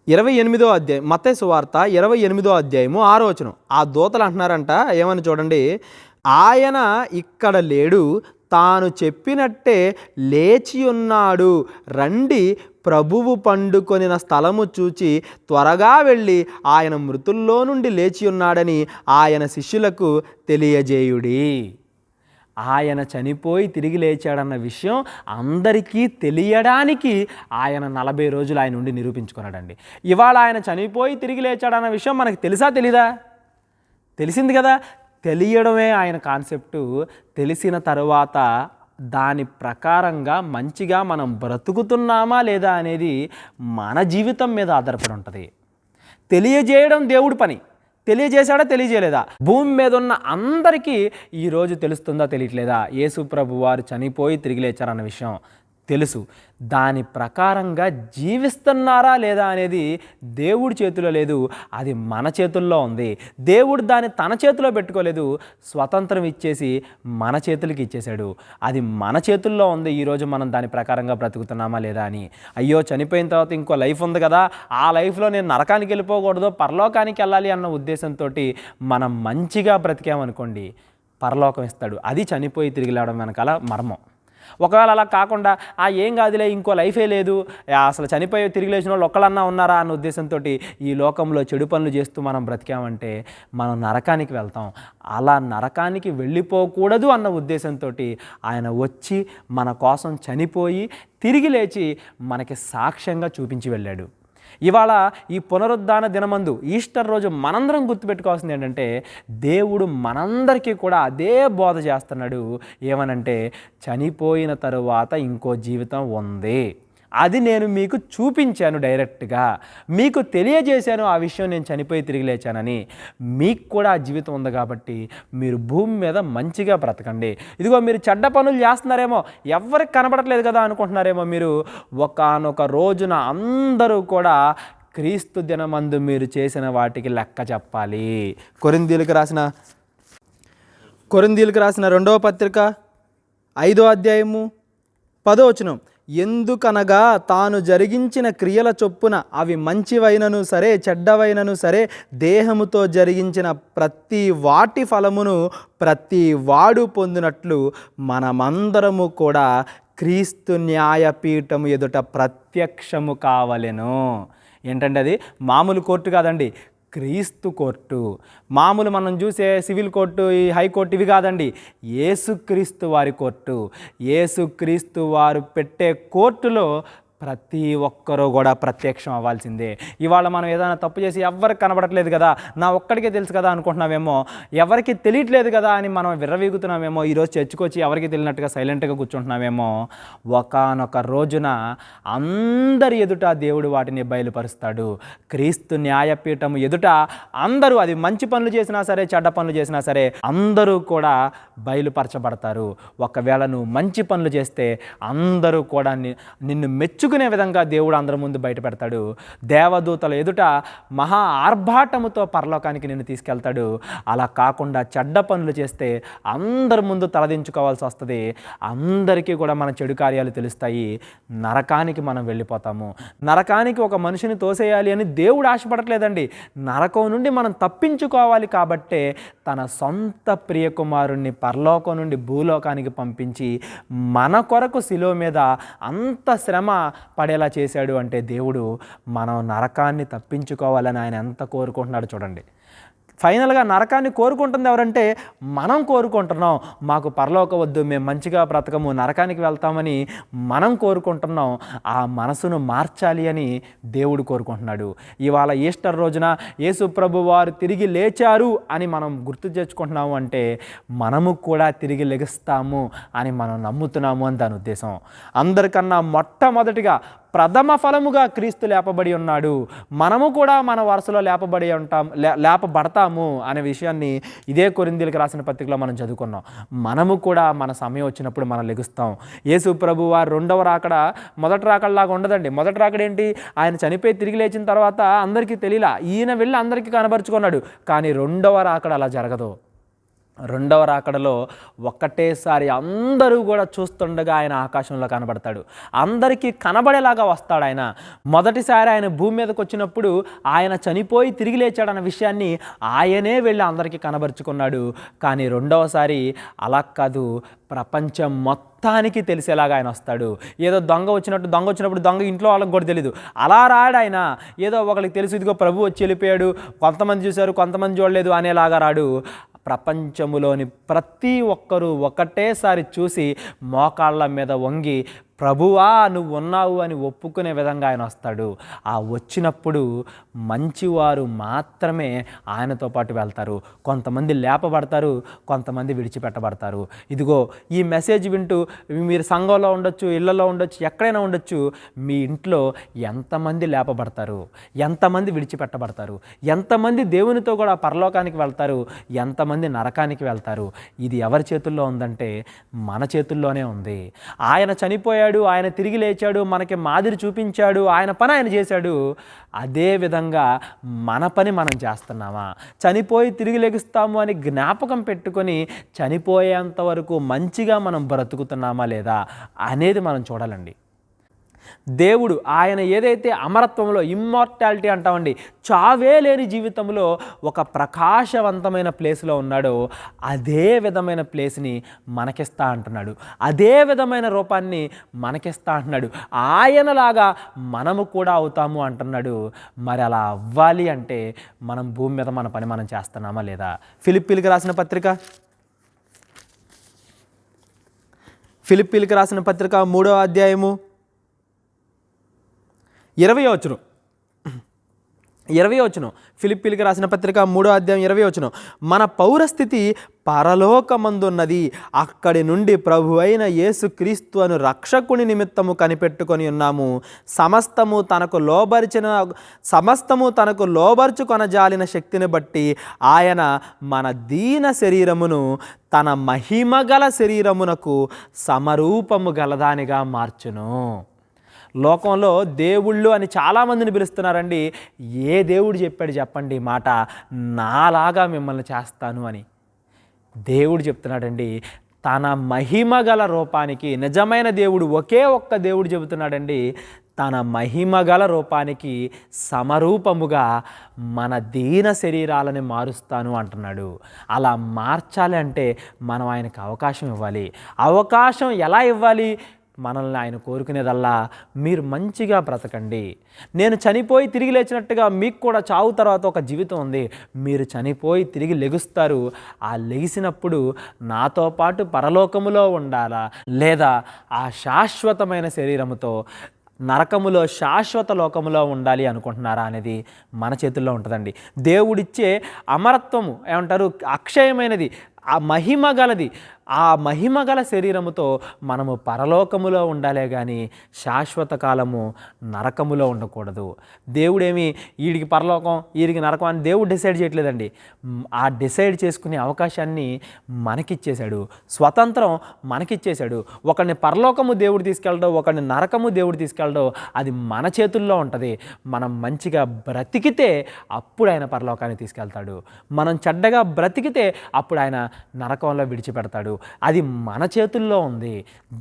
28వ అధ్యాయం, మత్తయి సువార్త 28వ అధ్యాయము 6వ వచనం. ఆ దూతలు అంటున్నారంట, ఏమని చూడండి, ఆయన ఇక్కడ లేడు, తాను చెప్పినట్టే లేచి ఉన్నాడు, రండి ప్రభువు పండుకొనిన స్థలము చూచి త్వరగా వెళ్ళి ఆయన మృతుల్లో నుండి లేచి ఉన్నాడని ఆయన శిష్యులకు తెలియజేయుడి. ఆయన చనిపోయి తిరిగి లేచాడన్న విషయం అందరికీ తెలియడానికి ఆయన 40 రోజులు ఆయన నుండి నిరూపించుకున్నాడండి. ఇవాళ ఆయన చనిపోయి తిరిగి లేచాడన్న విషయం మనకు తెలుసా తెలీదా? తెలిసింది కదా. తెలియడమే ఆయన కాన్సెప్టు. తెలిసిన తరువాత దాని ప్రకారంగా మంచిగా మనం బ్రతుకుతున్నామా లేదా అనేది మన జీవితం మీద ఆధారపడి ఉంటుంది. తెలియజేయడం దేవుడి పని. తెలియజేశాడా తెలియజేయలేదా? భూమి మీద ఉన్న అందరికీ ఈరోజు తెలుస్తుందా తెలియట్లేదా? యేసు ప్రభు వారు చనిపోయి తిరిగి లేచారన్న విషయం తెలుసు. దాని ప్రకారంగా జీవిస్తున్నారా లేదా అనేది దేవుడి చేతిలో లేదు, అది మన చేతుల్లో ఉంది. దేవుడు దాన్ని తన చేతిలో పెట్టుకోలేదు, స్వతంత్రం ఇచ్చేసి మన చేతులకి ఇచ్చేశాడు. అది మన చేతుల్లో ఉంది. ఈరోజు మనం దాని ప్రకారంగా బ్రతుకుతున్నామా లేదా అని. అయ్యో చనిపోయిన తర్వాత ఇంకో లైఫ్ ఉంది కదా, ఆ లైఫ్లో నేను నరకానికి వెళ్ళిపోకూడదు, పరలోకానికి వెళ్ళాలి అన్న ఉద్దేశంతో మనం మంచిగా బ్రతికామనుకోండి, పరలోకం ఇస్తాడు. అది చనిపోయి తిరిగి లేవడం వెనకాల మర్మం. ఒకవేళ అలా కాకుండా ఏం కాదులే, ఇంకో లైఫే లేదు, అసలు చనిపోయి తిరిగి లేచిన వాళ్ళు ఒక్కళ్ళన్నా ఉన్నారా అన్న ఉద్దేశంతో ఈ లోకంలో చెడు పనులు చేస్తూ మనం బ్రతికామంటే మనం నరకానికి వెళ్తాం. అలా నరకానికి వెళ్ళిపోకూడదు అన్న ఉద్దేశంతో ఆయన వచ్చి మన కోసం చనిపోయి తిరిగి లేచి మనకి సాక్ష్యంగా చూపించి వెళ్ళాడు. ఇవాళ ఈ పునరుద్ధాన దినమందు ఈస్టర్ రోజు మనందరం గుర్తుపెట్టుకోవాల్సింది ఏంటంటే, దేవుడు మనందరికీ కూడా అదే బోధ చేస్తున్నాడు. ఏమనంటే, చనిపోయిన తరువాత ఇంకో జీవితం ఉంది. అది నేను మీకు చూపించాను డైరెక్ట్గా, మీకు తెలియజేశాను ఆ విషయం నేను చనిపోయి తిరిగి లేచానని. మీకు కూడా ఆ జీవితం ఉంది కాబట్టి మీరు భూమి మీద మంచిగా బ్రతకండి. ఇదిగో మీరు చెడ్డ పనులు చేస్తున్నారేమో, ఎవరికి కనబడట్లేదు కదా అనుకుంటున్నారేమో మీరు. ఒకానొక రోజున అందరూ కూడా క్రీస్తు దినమందు మీరు చేసిన వాటికి లెక్క చెప్పాలి. కొరింథీయులకు రాసిన 2వ పత్రిక 5వ అధ్యాయము 10వ వచనం. ఎందుకనగా తాను జరిగించిన క్రియల చొప్పున అవి మంచివైనను సరే చెడ్డవైనను సరే దేహముతో జరిగించిన ప్రతి వాటి ఫలమును ప్రతి వాడు పొందినట్లు మనమందరము కూడా క్రీస్తు న్యాయపీఠము ఎదుట ప్రత్యక్షము కావలెను. ఏంటంటే అది మామూలు కోర్టు కాదండి, క్రీస్తు కోర్టు. మామూలు మనం చూసే సివిల్ కోర్టు, ఈ హైకోర్టు ఇవి కాదండి, యేసుక్రీస్తు వారి కోర్టు. యేసుక్రీస్తు వారు పెట్టే కోర్టులో ప్రతి ఒక్కరూ కూడా ప్రత్యక్షం అవ్వాల్సిందే. ఇవాళ మనం ఏదైనా తప్పు చేసి ఎవరికి కనబడట్లేదు కదా, నా ఒక్కడికే తెలుసు కదా అనుకుంటున్నామేమో, ఎవరికి తెలియట్లేదు కదా అని మనం విర్రవీగుతున్నామేమో, ఈరోజు చర్చకొచ్చి ఎవరికి తెలియనట్టుగా సైలెంట్గా కూర్చుంటున్నామేమో. ఒకానొక రోజున అందరి ఎదుట దేవుడు వాటిని బయలుపరుస్తాడు. క్రీస్తు న్యాయపీఠం ఎదుట అందరూ, అది మంచి పనులు చేసినా సరే చెడ్డ పనులు చేసినా సరే, అందరూ కూడా బయలుపరచబడతారు. ఒకవేళ నువ్వు మంచి పనులు చేస్తే అందరూ కూడా నిన్ను మెచ్చుకునే విధంగా దేవుడు అందరి ముందు బయట పెడతాడు. దేవదూతల ఎదుట మహా ఆర్భాటముతో పరలోకానికి నిన్ను తీసుకెళ్తాడు. అలా కాకుండా చెడ్డ పనులు చేస్తే అందరి ముందు తలదించుకోవాల్సి వస్తుంది. అందరికీ కూడా మన చెడు కార్యాలు తెలుస్తాయి. నరకానికి మనం వెళ్ళిపోతాము. నరకానికి ఒక మనిషిని తోసేయాలి అని దేవుడు ఆశపడట్లేదండి. నరకం నుండి మనం తప్పించుకోవాలి కాబట్టే తన సొంత ప్రియకుమారుణ్ణి పరలోకం నుండి భూలోకానికి పంపించి మన కొరకు శిలువ మీద అంత శ్రమ పడేలా చేశాడు. అంటే దేవుడు మనం నరకాన్ని తప్పించుకోవాలని ఆయన ఎంత కోరుకుంటున్నాడు చూడండి. ఫైనల్గా నరకాన్ని కోరుకుంటుంది ఎవరంటే మనం కోరుకుంటున్నాం. మాకు పరలోక వద్దు, మేము మంచిగా బ్రతకము, నరకానికి వెళ్తామని మనం కోరుకుంటున్నాం. ఆ మనసును మార్చాలి అని దేవుడు కోరుకుంటున్నాడు. ఇవాళ ఈస్టర్ రోజున యేసు ప్రభు వారు తిరిగి లేచారు అని మనం గుర్తు తెచ్చుకుంటున్నాము అంటే మనము కూడా తిరిగి లెగుస్తాము అని మనం నమ్ముతున్నాము అని దాని ఉద్దేశం. అందరికన్నా మొట్టమొదటిగా ప్రథమ ఫలముగా క్రీస్తు లేపబడి ఉన్నాడు. మనము కూడా మన వరుసలో లేపబడతాము అనే విషయాన్ని ఇదే కొరింథీయులకు రాసిన పత్రికలో మనం చదువుకున్నాం. మనము కూడా మన సమయం వచ్చినప్పుడు మనం లెగుస్తాం. యేసు ప్రభు వారు రెండవ రాకడ మొదటి రాకడలాగా ఉండదండి. మొదటి రాకడ ఏంటి, ఆయన చనిపోయి తిరిగి లేచిన తర్వాత అందరికీ తెలియలా, ఈయన వెళ్ళి అందరికీ కనబరుచుకున్నాడు. కానీ రెండవ రాకడ అలా జరగదు. రెండవ రాకడలో ఒక్కటేసారి అందరూ కూడా చూస్తుండగా ఆయన ఆకాశంలో కనబడతాడు. అందరికీ కనబడేలాగా వస్తాడు ఆయన. మొదటిసారి ఆయన భూమి మీదకి వచ్చినప్పుడు ఆయన చనిపోయి తిరిగి లేచాడన్న విషయాన్ని ఆయనే వెళ్ళి అందరికీ కనబరుచుకున్నాడు. కానీ రెండవసారి అలా కాదు, ప్రపంచం మొత్తానికి తెలిసేలాగా ఆయన వస్తాడు. ఏదో దొంగ వచ్చినప్పుడు దొంగ ఇంట్లో వాళ్ళకి కూడా తెలియదు, అలా రాడు ఆయన. ఏదో ఒకరికి తెలుసు, ఇదిగో ప్రభు వచ్చి వెళ్ళిపోయాడు, కొంతమంది చూశారు కొంతమంది చూడలేదు అనేలాగా రాడు. ప్రపంచములోని ప్రతి ఒక్కరూ ఒకటేసారి చూసి మోకాళ్ళ మీద వంగి ప్రభువా నువ్వు ఉన్నావు అని ఒప్పుకునే విధంగా ఆయన వస్తాడు. ఆ వచ్చినప్పుడు మంచివారు మాత్రమే ఆయనతో పాటు వెళ్తారు. కొంతమంది లేపబడతారు, కొంతమంది విడిచిపెట్టబడతారు. ఇదిగో ఈ మెసేజ్ వింటూ మీరు సంఘంలో ఉండొచ్చు, ఇళ్లలో ఉండొచ్చు, ఎక్కడైనా ఉండొచ్చు. మీ ఇంట్లో ఎంతమంది లేపబడతారు, ఎంతమంది విడిచిపెట్టబడతారు, ఎంతమంది దేవునితో కూడా పరలోకానికి వెళ్తారు, ఎంతమంది నరకానికి వెళ్తారు, ఇది ఎవరి చేతుల్లో ఉందంటే మన చేతుల్లోనే ఉంది. ఆయన చనిపోయాడు, ఆయన తిరిగి లేచాడు, మనకి మాదిరి చూపించాడు, ఆయన పని ఆయన చేశాడు. అదే విధంగా మన పని మనం చేస్తున్నామా? చనిపోయి తిరిగి లెగుస్తాము అని జ్ఞాపకం పెట్టుకొని చనిపోయేంత వరకు మంచిగా మనం బ్రతుకుతున్నామా లేదా అనేది మనం చూడాలండి. దేవుడు ఆయన ఏదైతే అమరత్వంలో, ఇమ్మార్టాలిటీ అంటామండి, చావే లేని జీవితంలో ఒక ప్రకాశవంతమైన ప్లేస్లో ఉన్నాడో అదే విధమైన ప్లేస్ని మనకిస్తా అంటున్నాడు. అదే విధమైన రూపాన్ని మనకిస్తా అంటున్నాడు. ఆయనలాగా మనము కూడా అవుతాము అంటున్నాడు. మరి అలా అవ్వాలి అంటే మనం భూమి మీద మన పని మనం చేస్తున్నామా లేదా? ఫిలిప్పీలకు రాసిన పత్రిక 3వ అధ్యాయము 20వ వచనం. 20వ ఫిలిప్పీలకు రాసిన పత్రిక 3వ అధ్యాయం 20వ మన పౌరస్థితి పరలోకమందున్నది, అక్కడి నుండి ప్రభు అయిన యేసుక్రీస్తు అను రక్షకుని నిమిత్తము కనిపెట్టుకొని ఉన్నాము. సమస్తము తనకు లోబర్చుకొనజాలిన శక్తిని బట్టి ఆయన మన దీన శరీరమును తన మహిమగల శరీరమునకు సమరూపము గలదానిగా మార్చును. లోకంలో దేవుళ్ళు అని చాలామందిని పిలుస్తున్నారండి. ఏ దేవుడు చెప్పాడు చెప్పండి ఈ మాట, నాలాగా మిమ్మల్ని చేస్తాను అని? దేవుడు చెప్తున్నాడండి తన మహిమగల రూపానికి. నిజమైన దేవుడు ఒకే ఒక్క దేవుడు చెబుతున్నాడండి, తన మహిమగల రూపానికి సమరూపముగా మన దీన శరీరాలని మారుస్తాను అంటున్నాడు. అలా మార్చాలి అంటే మనం ఆయనకు అవకాశం ఇవ్వాలి. అవకాశం ఎలా ఇవ్వాలి? మనల్ని ఆయన కోరుకునేదల్లా మీరు మంచిగా బ్రతకండి, నేను చనిపోయి తిరిగి లేచినట్టుగా మీకు కూడా చావు తర్వాత ఒక జీవితం ఉంది, మీరు చనిపోయి తిరిగి లెగుస్తారు, ఆ లెగిసినప్పుడు నాతో పాటు పరలోకములో ఉండాలా లేదా ఆ శాశ్వతమైన శరీరముతో నరకములో శాశ్వత లోకములో ఉండాలి అనుకుంటున్నారా అనేది మన చేతుల్లో ఉంటుందండి. దేవుడిచ్చే అమరత్వము ఏమంటారు, అక్షయమైనది, ఆ మహిమ గలది. ఆ మహిమగల శరీరముతో మనము పరలోకములో ఉండాలే కానీ శాశ్వత కాలము నరకములో ఉండకూడదు. దేవుడేమి వీడికి పరలోకం వీడికి నరకం అని దేవుడు డిసైడ్ చేయట్లేదండి. ఆ డిసైడ్ చేసుకునే అవకాశాన్ని మనకిచ్చేశాడు, స్వతంత్రం మనకిచ్చేశాడు. ఒకడిని పరలోకము దేవుడు తీసుకెళ్ళడం, ఒకడిని నరకము దేవుడు తీసుకెళ్ళడం అది మన చేతుల్లో ఉంటుంది. మనం మంచిగా బ్రతికితే అప్పుడు ఆయన పరలోకాన్ని తీసుకెళ్తాడు, మనం చెడ్డగా బ్రతికితే అప్పుడు ఆయన నరకంలో విడిచిపెడతాడు. అది మన చేతుల్లో ఉంది.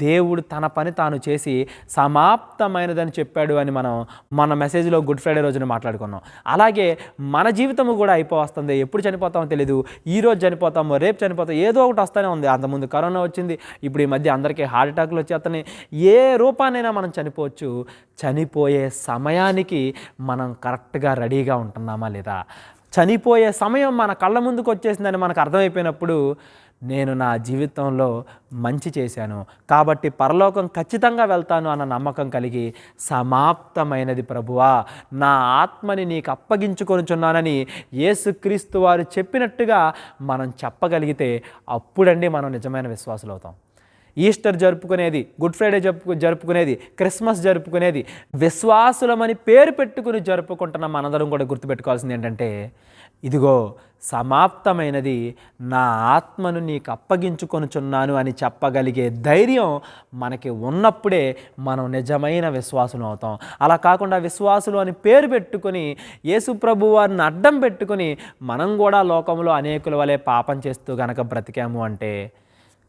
దేవుడు తన పని తాను చేసి సమాప్తమైనదని చెప్పాడు అని మనం మన మెసేజ్లో గుడ్ ఫ్రైడే రోజున మాట్లాడుకున్నాం. అలాగే మన జీవితము కూడా అయిపోవస్తుంది. ఎప్పుడు చనిపోతామో తెలీదు, ఈరోజు చనిపోతామో రేపు చనిపోతాం, ఏదో ఒకటి వస్తూనే ఉంది. అంతకుముందు కరోనా వచ్చింది, ఇప్పుడు ఈ మధ్య అందరికీ హార్ట్ అటాక్లు వచ్చేస్తున్నాయి. ఏ రూపానైనా మనం చనిపోవచ్చు. చనిపోయే సమయానికి మనం కరెక్ట్గా రెడీగా ఉంటున్నామా లేదా? చనిపోయే సమయం మన కళ్ళ ముందుకు వచ్చేసిందని మనకు అర్థమైపోయినప్పుడు నేను నా జీవితంలో మంచి చేశాను కాబట్టి పరలోకం ఖచ్చితంగా వెళ్తాను అన్న నమ్మకం కలిగి సమాప్తమైనది ప్రభువా, నా ఆత్మని నీకు అప్పగించుకొనుచున్నానని యేసుక్రీస్తు వారు చెప్పినట్టుగా మనం చెప్పగలిగితే అప్పుడండి మనం నిజమైన విశ్వాసులు అవుతాం. ఈస్టర్ జరుపుకునేది, గుడ్ ఫ్రైడే జరుపుకునేది, క్రిస్మస్ జరుపుకునేది విశ్వాసులమని పేరు పెట్టుకుని జరుపుకుంటున్న మనందరం కూడా గుర్తుపెట్టుకోవాల్సింది ఏంటంటే, ఇదిగో సమాప్తమైనది, నా ఆత్మను నీకు అప్పగించుకొనుచున్నాను అని చెప్పగలిగే ధైర్యం మనకి ఉన్నప్పుడే మనం నిజమైన విశ్వాసులు అవుతాం. అలా కాకుండా విశ్వాసులు అని పేరు పెట్టుకొని యేసు ప్రభు వారిని అడ్డం పెట్టుకొని మనం కూడా లోకంలో అనేకుల వలె పాపం చేస్తూ గనక బ్రతికాము అంటే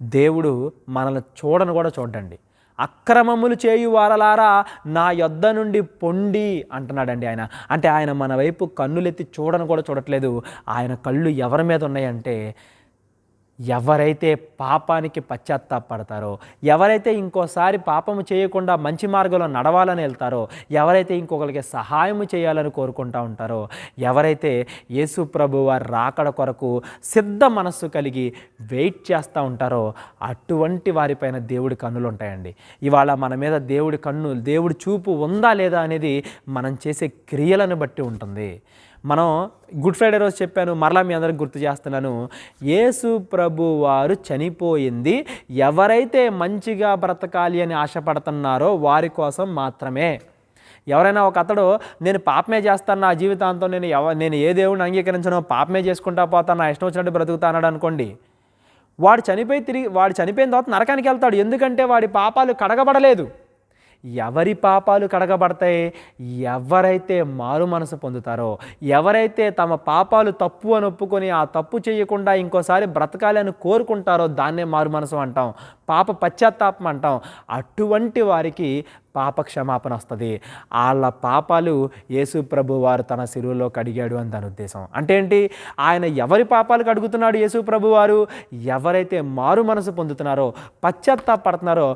దేవుడు మనల్ని చూడను కూడా చూడండి. అక్రమములు చేయు వారలారా నా యొద్ద నుండి పొండి అంటున్నాడండి ఆయన. అంటే ఆయన మన వైపు కన్నులెత్తి చూడను కూడా చూడట్లేదు. ఆయన కళ్ళు ఎవరి మీద ఉన్నాయంటే ఎవరైతే పాపానికి పశ్చాత్తాపడతారో, ఎవరైతే ఇంకోసారి పాపము చేయకుండా మంచి మార్గంలో నడవాలని వెళ్తారో, ఎవరైతే ఇంకొకరికి సహాయం చేయాలని కోరుకుంటూ ఉంటారో, ఎవరైతే యేసు ప్రభు వారి రాకడ కొరకు సిద్ధ మనస్సు కలిగి వెయిట్ చేస్తూ ఉంటారో అటువంటి వారిపైన దేవుడి కన్నులు ఉంటాయండి. ఇవాళ మన మీద దేవుడి చూపు ఉందా లేదా అనేది మనం చేసే క్రియలను బట్టి ఉంటుంది. మనం గుడ్ ఫ్రైడే రోజు చెప్పాను, మరలా మీ అందరికి గుర్తు చేస్తున్నాను. యేసు ప్రభు వారు చనిపోయింది ఎవరైతే మంచిగా బ్రతకాలి అని ఆశపడుతున్నారో వారి కోసం మాత్రమే. ఎవరైనా ఒక అతడు నేను పాపమే చేస్తాను, నా జీవితాంతం నేను ఏ దేవుడిని అంగీకరించను, పాపమే చేసుకుంటా పోతాను, నా ఇష్టం వచ్చినట్టు బ్రతుకుతానాడు అనుకోండి, వాడు చనిపోయిన తర్వాత నరకానికి వెళ్తాడు. ఎందుకంటే వాడి పాపాలు కడగబడలేదు. ఎవరి పాపాలు కడగబడతాయి? ఎవరైతే మారు మనసు పొందుతారో, ఎవరైతే తమ పాపాలు తప్పు అని ఒప్పుకొని ఆ తప్పు చేయకుండా ఇంకోసారి బ్రతకాలి అని కోరుకుంటారో దాన్నే మారు మనసు అంటాం, పాప పశ్చాత్తాపం అంటాం. అటువంటి వారికి పాప క్షమాపణ వస్తుంది. వాళ్ళ పాపాలు యేసు ప్రభు వారు తన శిలువలో కడిగాడు అని దాని ఉద్దేశం. అంటే ఏంటి? ఆయన ఎవరి పాపాలు కడుగుతున్నాడు యేసు ప్రభు వారు? ఎవరైతే మారు మనసు పొందుతున్నారో, పశ్చాత్తాపడుతున్నారో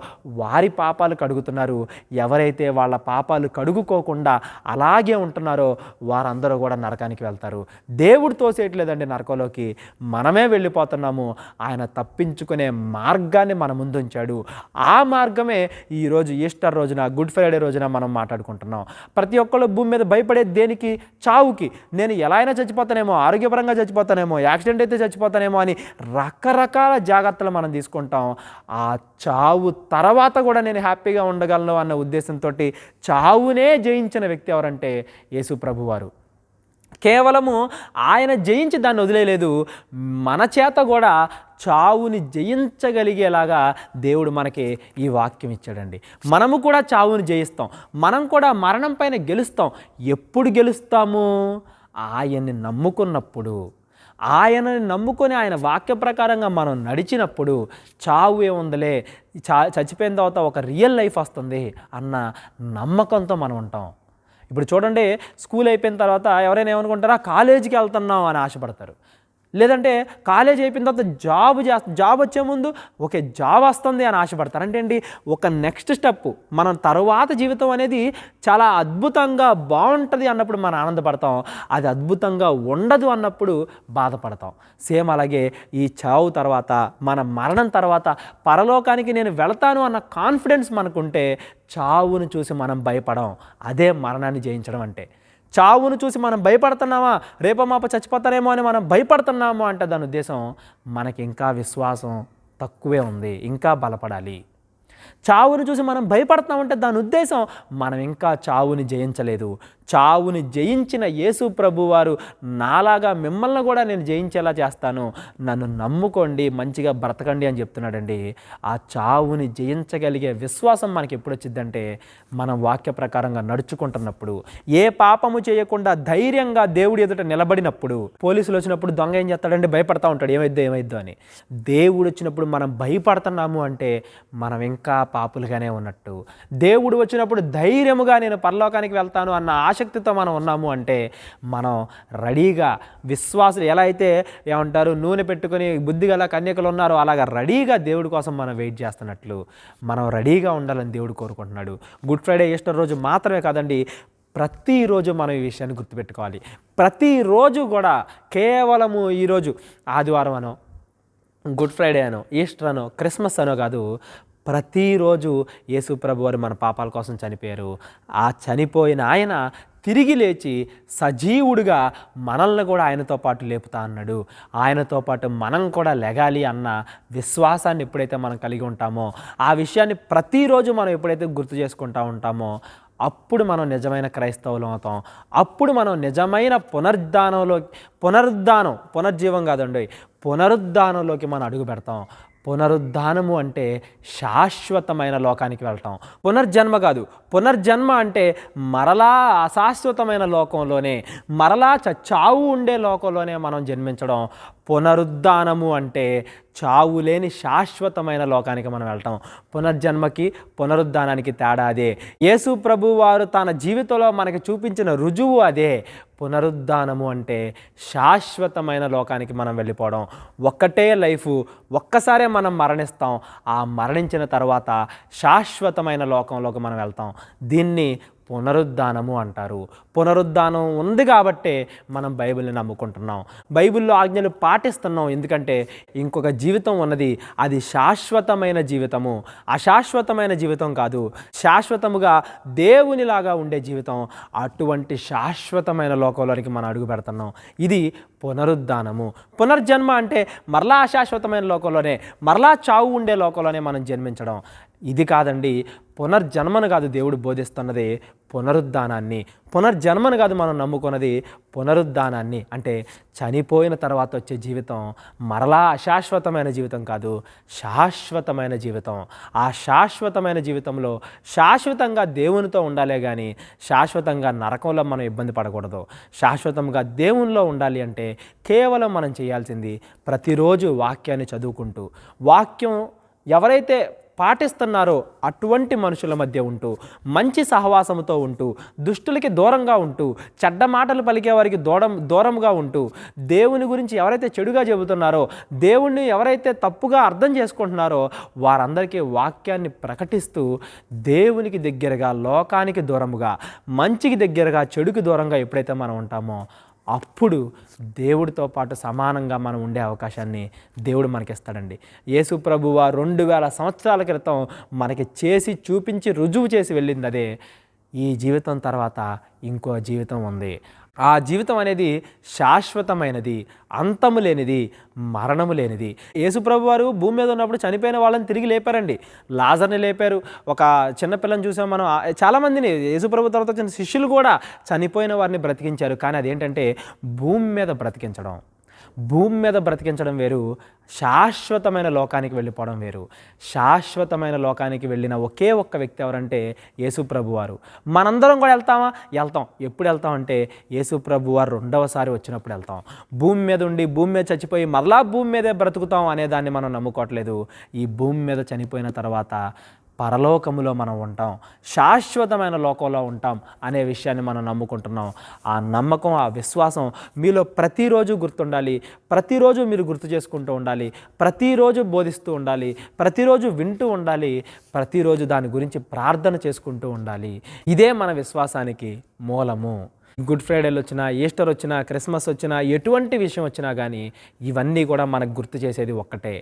వారి పాపాలు కడుగుతున్నారు. ఎవరైతే వాళ్ళ పాపాలు కడుగుకోకుండా అలాగే ఉంటున్నారో వారందరూ కూడా నరకానికి వెళ్తారు. దేవుడు తోసేయట్లేదండి నరకంలోకి, మనమే వెళ్ళిపోతున్నాము. ఆయన తప్పించుకునే మార్గాన్ని మన ముందుంచాడు. ఆ మార్గమే ఈరోజు ఈస్టర్ రోజున గుడ్ ఫ్రైడే రోజున మనం మాట్లాడుకుంటున్నాం. ప్రతి ఒక్కళ్ళు భూమి మీద భయపడేది దేనికి? చావుకి. నేను ఎలా అయినా చచ్చిపోతానేమో, ఆరోగ్యపరంగా చచ్చిపోతానేమో, యాక్సిడెంట్ అయితే చచ్చిపోతానేమో అని రకరకాల జాగ్రత్తలు మనం తీసుకుంటాం. ఆ చావు తర్వాత కూడా నేను హ్యాపీగా ఉండగలను అన్న ఉద్దేశంతో చావునే జయించిన వ్యక్తి ఎవరంటే యేసు ప్రభువారు. కేవలము ఆయన జయించి దాన్ని వదిలేయలేదు, మన చేత కూడా చావుని జయించగలిగేలాగా దేవుడు మనకి ఈ వాక్యం ఇచ్చాడండి. మనము కూడా చావుని జయిస్తాం, మనం కూడా మరణం పైన గెలుస్తాం. ఎప్పుడు గెలుస్తాము? ఆయన్ని నమ్ముకున్నప్పుడు, ఆయనని నమ్ముకొని ఆయన వాక్య ప్రకారంగా మనం నడిచినప్పుడు చావు ఏముందలే, చచ్చిపోయిన తర్వాత ఒక రియల్ లైఫ్ వస్తుంది అన్న నమ్మకంతో మనం ఉంటాం. ఇప్పుడు చూడండి, స్కూల్ అయిపోయిన తర్వాత ఎవరైనా ఏమనుకుంటారా, కాలేజీకి వెళ్తున్నాం అని ఆశపడతారు. లేదంటే కాలేజ్ అయిపోయిన తర్వాత జాబ్ వచ్చే ముందు ఓకే జాబ్ వస్తుంది అని ఆశపడతారు. అంటే ఏంటి, ఒక నెక్స్ట్ స్టెప్, మనం తరువాత జీవితం అనేది చాలా అద్భుతంగా బాగుంటుంది అన్నప్పుడు మనం ఆనందపడతాం, అది అద్భుతంగా ఉండదు అన్నప్పుడు బాధపడతాం. సేమ్ అలాగే ఈ చావు తర్వాత, మన మరణం తర్వాత పరలోకానికి నేను వెళతాను అన్న కాన్ఫిడెన్స్ మనకుంటే చావును చూసి మనం భయపడం. అదే మరణాన్ని జయించడం అంటే. చావును చూసి మనం భయపడుతున్నామా, రేపమాప చచ్చిపోతారేమో అని మనం భయపడుతున్నామా అంటే దాని ఉద్దేశం మనకి ఇంకా విశ్వాసం తక్కువే ఉంది, ఇంకా బలపడాలి. చావుని చూసి మనం భయపడుతున్నామంటే దాని ఉద్దేశం మనం ఇంకా చావుని జయించలేదు. చావుని జయించిన యేసు ప్రభువారు నాలాగా మిమ్మల్ని కూడా నేను జయించేలా చేస్తాను, నన్ను నమ్ముకోండి, మంచిగా బ్రతకండి అని చెప్తున్నాడండి. ఆ చావుని జయించగలిగే విశ్వాసం మనకి ఎప్పుడు వచ్చిందంటే మనం వాక్య ప్రకారంగా నడుచుకుంటున్నప్పుడు, ఏ పాపము చేయకుండా ధైర్యంగా దేవుడి ఎదుట నిలబడినప్పుడు. పోలీసులు వచ్చినప్పుడు దొంగ ఏం చేస్తాడంటే భయపడతా ఉంటాడు, ఏమైద్దో అని. దేవుడు వచ్చినప్పుడు మనం భయపడుతున్నాము అంటే మనం ఇంకా పాపులుగానే ఉన్నట్టు. దేవుడు వచ్చినప్పుడు ధైర్యముగా నేను పరలోకానికి వెళ్తాను అన్న ఆసక్తితో మనం ఉన్నాము అంటే మనం రెడీగా, విశ్వాసులు ఎలా అయితే ఏమంటారు నూనె పెట్టుకొని బుద్ధిగల కన్యకలు ఉన్నారో అలాగా రెడీగా దేవుడి కోసం మనం వెయిట్ చేస్తున్నట్లు మనం రెడీగా ఉండాలని దేవుడు కోరుకుంటున్నాడు. గుడ్ ఫ్రైడే, ఈస్టర్ రోజు మాత్రమే కాదండి, ప్రతిరోజు మనం ఈ విషయాన్ని గుర్తుపెట్టుకోవాలి. ప్రతిరోజు కూడా కేవలము ఈరోజు ఆదివారం అనో, గుడ్ ఫ్రైడే అనో, ఈస్టర్ అనో, క్రిస్మస్ అనో కాదు, ప్రతిరోజు యేసు ప్రభువారు మన పాపాల కోసం చనిపోయారు. ఆ చనిపోయిన ఆయన తిరిగి లేచి సజీవుడిగా మనల్ని కూడా ఆయనతో పాటు లేపుతా అన్నాడు. ఆయనతో పాటు మనం కూడా లెగాలి అన్న విశ్వాసాన్ని ఎప్పుడైతే మనం కలిగి ఉంటామో, ఆ విషయాన్ని ప్రతిరోజు మనం ఎప్పుడైతే గుర్తు చేసుకుంటూ ఉంటామో అప్పుడు మనం నిజమైన క్రైస్తవులం అవుతాం. అప్పుడు మనం నిజమైన పునరుజ్జీవం కాదండి, పునరుద్ధానంలోకి మనం అడుగు పెడతాం. పునరుద్ధానము అంటే శాశ్వతమైన లోకానికి వెళ్ళటం. పునర్జన్మ కాదు, పునర్జన్మ అంటే మరలా అశాశ్వతమైన లోకంలోనే, మరలా చావు ఉండే లోకంలోనే మనం జన్మించడం. పునరుద్ధానము అంటే చావు లేని శాశ్వతమైన లోకానికి మనం వెళ్తాం. పునర్జన్మకి పునరుద్ధానానికి తేడా అదే. యేసు ప్రభువారు తన జీవితంలో మనకి చూపించిన రుజువు అదే. పునరుద్ధానము అంటే శాశ్వతమైన లోకానికి మనం వెళ్ళిపోవడం. ఒక్కటే లైఫ్, ఒక్కసారే మనం మరణిస్తాం. ఆ మరణించిన తర్వాత శాశ్వతమైన లోకంలోకి మనం వెళ్తాం. దీన్ని పునరుద్ధానము అంటారు. పునరుద్ధానం ఉంది కాబట్టే మనం బైబిల్ని నమ్ముకుంటున్నాం, బైబిల్లో ఆజ్ఞలు పాటిస్తున్నాం. ఎందుకంటే ఇంకొక జీవితం ఉన్నది, అది శాశ్వతమైన జీవితము. అశాశ్వతమైన జీవితం కాదు, శాశ్వతముగా దేవునిలాగా ఉండే జీవితం. అటువంటి శాశ్వతమైన లోకంలోనికి మనం అడుగు పెడుతున్నాం. ఇది పునరుద్ధానము. పునర్జన్మ అంటే మరలా అశాశ్వతమైన లోకంలోనే, మరలా చావు ఉండే లోకంలోనే మనం జన్మించడం. ఇది కాదండి, పునర్జన్మను కాదు దేవుడు బోధిస్తున్నది, పునరుద్ధానాన్ని. పునర్జన్మను కాదు మనం నమ్ముకున్నది, పునరుద్ధానాన్ని. అంటే చనిపోయిన తర్వాత వచ్చే జీవితం మరలా అశాశ్వతమైన జీవితం కాదు, శాశ్వతమైన జీవితం. ఆ శాశ్వతమైన జీవితంలో శాశ్వతంగా దేవునితో ఉండాలే కానీ శాశ్వతంగా నరకంలో మనం ఇబ్బంది పడకూడదు. శాశ్వతంగా దేవునిలో ఉండాలి అంటే కేవలం మనం చేయాల్సింది ప్రతిరోజు వాక్యాన్ని చదువుకుంటూ, వాక్యం ఎవరైతే పాటిస్తున్నారో అటువంటి మనుషుల మధ్య ఉంటూ, మంచి సహవాసముతో ఉంటూ, దుష్టులకి దూరంగా ఉంటూ, చెడ్డ మాటలు పలికే వారికి దూరంగా ఉంటూ, దేవుని గురించి ఎవరైతే చెడుగా చెబుతున్నారో, దేవుణ్ణి ఎవరైతే తప్పుగా అర్థం చేసుకుంటున్నారో వారందరికీ వాక్యాన్ని ప్రకటిస్తూ దేవునికి దగ్గరగా, లోకానికి దూరముగా, మంచికి దగ్గరగా, చెడుకి దూరంగా ఎప్పుడైతే మనం ఉంటామో అప్పుడు దేవుడితో పాటు సమానంగా మనం ఉండే అవకాశాన్ని దేవుడు మనకిస్తాడండి. యేసు ప్రభువు 2000 సంవత్సరాల క్రితం మనకి చేసి చూపించి రుజువు చేసి వెళ్ళింది అదే. ఈ జీవితం తర్వాత ఇంకో జీవితం ఉంది. ఆ జీవితం అనేది శాశ్వతమైనది, అంతము లేనిది, మరణము లేనిది. యేసుప్రభు వారు భూమి మీద ఉన్నప్పుడు చనిపోయిన వాళ్ళని తిరిగి లేపారండి. లాజర్ని లేపారు. ఒక చిన్నపిల్లని చూసాం మనం. చాలామందిని యేసుప్రభు తర్వాత వచ్చిన శిష్యులు కూడా చనిపోయిన వారిని బ్రతికించారు. కానీ అదేంటంటే భూమి మీద బ్రతికించడం. భూమి మీద బ్రతికించడం వేరు, శాశ్వతమైన లోకానికి వెళ్ళిపోవడం వేరు. శాశ్వతమైన లోకానికి వెళ్ళిన ఒకే ఒక్క వ్యక్తి ఎవరంటే యేసు ప్రభువారు. మనందరం కూడా వెళ్తామా? వెళ్తాం. ఎప్పుడు వెళ్తాం అంటే యేసు ప్రభువారు రెండవసారి వచ్చినప్పుడు వెళ్తాం. భూమి మీద ఉండి భూమి మీద చచ్చిపోయి మరలా భూమి మీదే బ్రతుకుతాం అనే దాన్ని మనం నమ్ముకోవట్లేదు. ఈ భూమి మీద చనిపోయిన తర్వాత పరలోకములో మనం ఉంటాం, శాశ్వతమైన లోకంలో ఉంటాం అనే విషయాన్ని మనం నమ్ముకుంటున్నాం. ఆ నమ్మకం, ఆ విశ్వాసం మీలో ప్రతిరోజు గుర్తుండాలి. ప్రతిరోజు మీరు గుర్తు చేసుకుంటూ ఉండాలి. ప్రతిరోజు బోధిస్తూ ఉండాలి. ప్రతిరోజు వింటూ ఉండాలి. ప్రతిరోజు దాని గురించి ప్రార్థన చేసుకుంటూ ఉండాలి. ఇదే మన విశ్వాసానికి మూలము. గుడ్ ఫ్రైడేలు వచ్చినా, ఈస్టర్ వచ్చినా, క్రిస్మస్ వచ్చినా, ఎటువంటి విషయం వచ్చినా కానీ ఇవన్నీ కూడా మనకు గుర్తు చేసేది ఒక్కటే.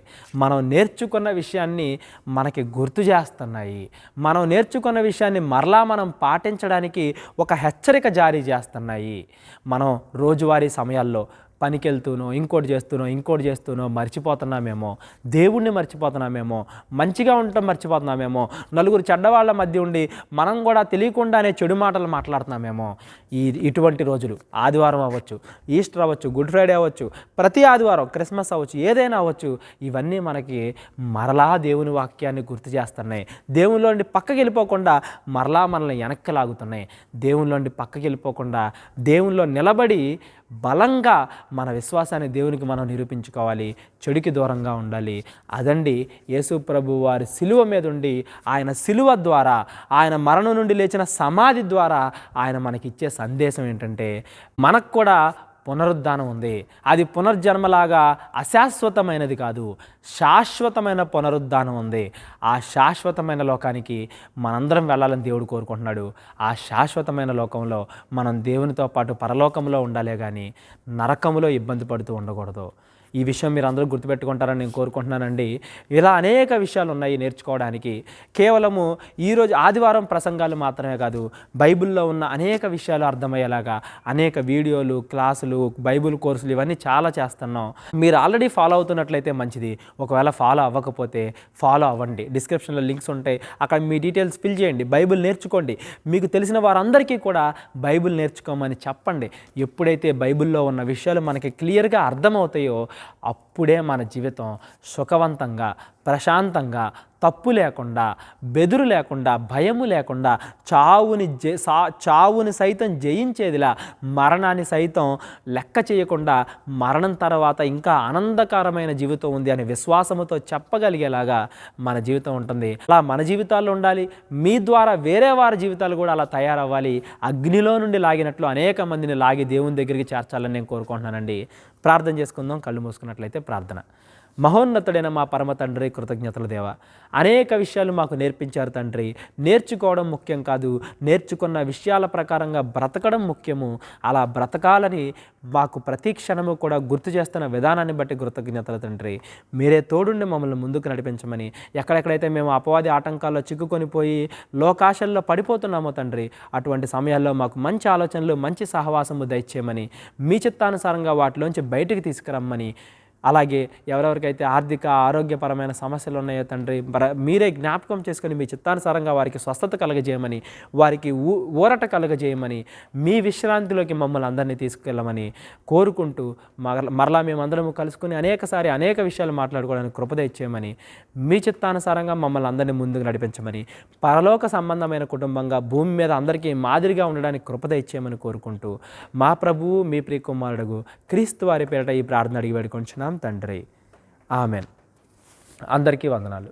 మనం నేర్చుకున్న విషయాన్ని మనకి గుర్తు చేస్తున్నాయి. మనం నేర్చుకున్న విషయాన్ని మరలా మనం పాటించడానికి ఒక హెచ్చరిక జారీ చేస్తున్నాయి. మనం రోజువారీ సమయాల్లో పనికెళ్తూనో ఇంకోటి చేస్తూనో మర్చిపోతున్నామేమో, దేవుణ్ణి మర్చిపోతున్నామేమో, మంచిగా ఉండటం మర్చిపోతున్నామేమో, నలుగురు చెడ్డవాళ్ళ మధ్య ఉండి మనం కూడా తెలియకుండానే చెడు మాటలు మాట్లాడుతున్నామేమో. ఇటువంటి రోజులు ఆదివారం అవ్వచ్చు, ఈస్టర్ అవ్వచ్చు, గుడ్ ఫ్రైడే అవ్వచ్చు, ప్రతి ఆదివారం క్రిస్మస్ అవ్వచ్చు, ఏదైనా అవ్వచ్చు, ఇవన్నీ మనకి మరలా దేవుని వాక్యాన్ని గుర్తు చేస్తున్నాయి. దేవునిలోండి పక్కకి వెళ్ళిపోకుండా మరలా మనల్ని వెనక్కి లాగుతున్నాయి. దేవునిలోండి పక్కకి వెళ్ళిపోకుండా దేవునిలో నిలబడి బలంగా మన విశ్వాసాన్ని దేవునికి మనం నిరూపించుకోవాలి. చెడుకి దూరంగా ఉండాలి. అదండి యేసు ప్రభు వారి సిలువ మీద ఉండి ఆయన సిలువ ద్వారా, ఆయన మరణం నుండి లేచిన సమాధి ద్వారా ఆయన మనకిచ్చే సందేశం ఏంటంటే మనకు కూడా పునరుద్ధానం ఉంది. అది పునర్జన్మలాగా అశాశ్వతమైనది కాదు, శాశ్వతమైన పునరుద్ధానం ఉంది. ఆ శాశ్వతమైన లోకానికి మనందరం వెళ్ళాలని దేవుడు కోరుకుంటున్నాడు. ఆ శాశ్వతమైన లోకంలో మనం దేవునితో పాటు పరలోకంలో ఉండాలే కానీ నరకములో ఇబ్బంది పడుతూ ఉండకూడదు. ఈ విషయం మీరు అందరూ గుర్తుపెట్టుకుంటారని నేను కోరుకుంటున్నానండి. ఇలా అనేక విషయాలు ఉన్నాయి నేర్చుకోవడానికి. కేవలము ఈరోజు ఆదివారం ప్రసంగాలు మాత్రమే కాదు, బైబిల్లో ఉన్న అనేక విషయాలు అర్థమయ్యేలాగా అనేక వీడియోలు, క్లాసులు, బైబిల్ కోర్సులు ఇవన్నీ చాలా చేస్తున్నాం. మీరు ఆల్రెడీ ఫాలో అవుతున్నట్లయితే మంచిది. ఒకవేళ ఫాలో అవ్వకపోతే ఫాలో అవ్వండి. డిస్క్రిప్షన్లో లింక్స్ ఉంటాయి, అక్కడ మీ డీటెయిల్స్ ఫిల్ చేయండి. బైబిల్ నేర్చుకోండి. మీకు తెలిసిన వారందరికీ కూడా బైబిల్ నేర్చుకోమని చెప్పండి. ఎప్పుడైతే బైబిల్లో ఉన్న విషయాలు మనకి క్లియర్గా అర్థమవుతాయో అప్పుడే మన జీవితం సుఖవంతంగా, ప్రశాంతంగా, తప్పు లేకుండా, బెదురు లేకుండా, భయము లేకుండా, చావుని సైతం జయించేదిలా, మరణాన్ని సైతం లెక్క చేయకుండా మరణం తర్వాత ఇంకా ఆనందకరమైన జీవితం ఉంది అనే విశ్వాసముతో చెప్పగలిగేలాగా మన జీవితం ఉంటుంది. అలా మన జీవితాల్లో ఉండాలి. మీ ద్వారా వేరే వారి జీవితాలు కూడా అలా తయారవ్వాలి. అగ్నిలో నుండి లాగినట్లు అనేక మందిని లాగి దేవుని దగ్గరికి చేర్చాలని నేను కోరుకుంటున్నానండి. ప్రార్థన చేసుకుందాం. కళ్ళు మూసుకున్నట్లయితే ప్రార్థన. మహోన్నతుడైన మా పరమ తండ్రి, కృతజ్ఞతలు దేవా, అనేక విషయాలు మాకు నేర్పించారు తండ్రి. నేర్చుకోవడం ముఖ్యం కాదు, నేర్చుకున్న విషయాల ప్రకారంగా బ్రతకడం ముఖ్యము. అలా బ్రతకాలని మాకు ప్రతి క్షణము కూడా గుర్తు చేస్తున్న విధానాన్ని బట్టి కృతజ్ఞతలు తండ్రి. మీరే తోడుండి మమ్మల్ని ముందుకు నడిపించమని, ఎక్కడెక్కడైతే మేము అపవాది ఆటంకాల్లో చిక్కుకొని పోయి లోకాశల్లో పడిపోతున్నామో తండ్రి, అటువంటి సమయాల్లో మాకు మంచి ఆలోచనలు, మంచి సహవాసము దయచేయమని, మీ చిత్తానుసారంగా వాటిలోంచి బయటికి తీసుకురమ్మని, అలాగే ఎవరెవరికైతే ఆర్థిక, ఆరోగ్యపరమైన సమస్యలు ఉన్నాయో తండ్రి, మీరే జ్ఞాపకం చేసుకొని మీ చిత్తానుసారంగా వారికి స్వస్థత కలగజేయమని, వారికి ఊరట కలగజేయమని, మీ విశ్రాంతిలోకి మమ్మల్ని అందరినీ తీసుకెళ్ళమని కోరుకుంటూ, మరలా మేమందరము కలుసుకుని అనేక విషయాలు మాట్లాడుకోవడానికి కృపద ఇచ్చేయమని, మీ చిత్తానుసారంగా మమ్మల్ని అందరినీ ముందుకు నడిపించమని, పరలోక సంబంధమైన కుటుంబంగా భూమి మీద అందరికీ మాదిరిగా ఉండడానికి కృపద ఇచ్చేయమని కోరుకుంటూ, మా ప్రభువు మీ ప్రియ కుమారుడు క్రీస్తు వారి పేరిట ఈ ప్రార్థన అడిగి వేడుకొంచున్నాం తండ్రి. ఆమెన్. అందరికీ వందనాలు.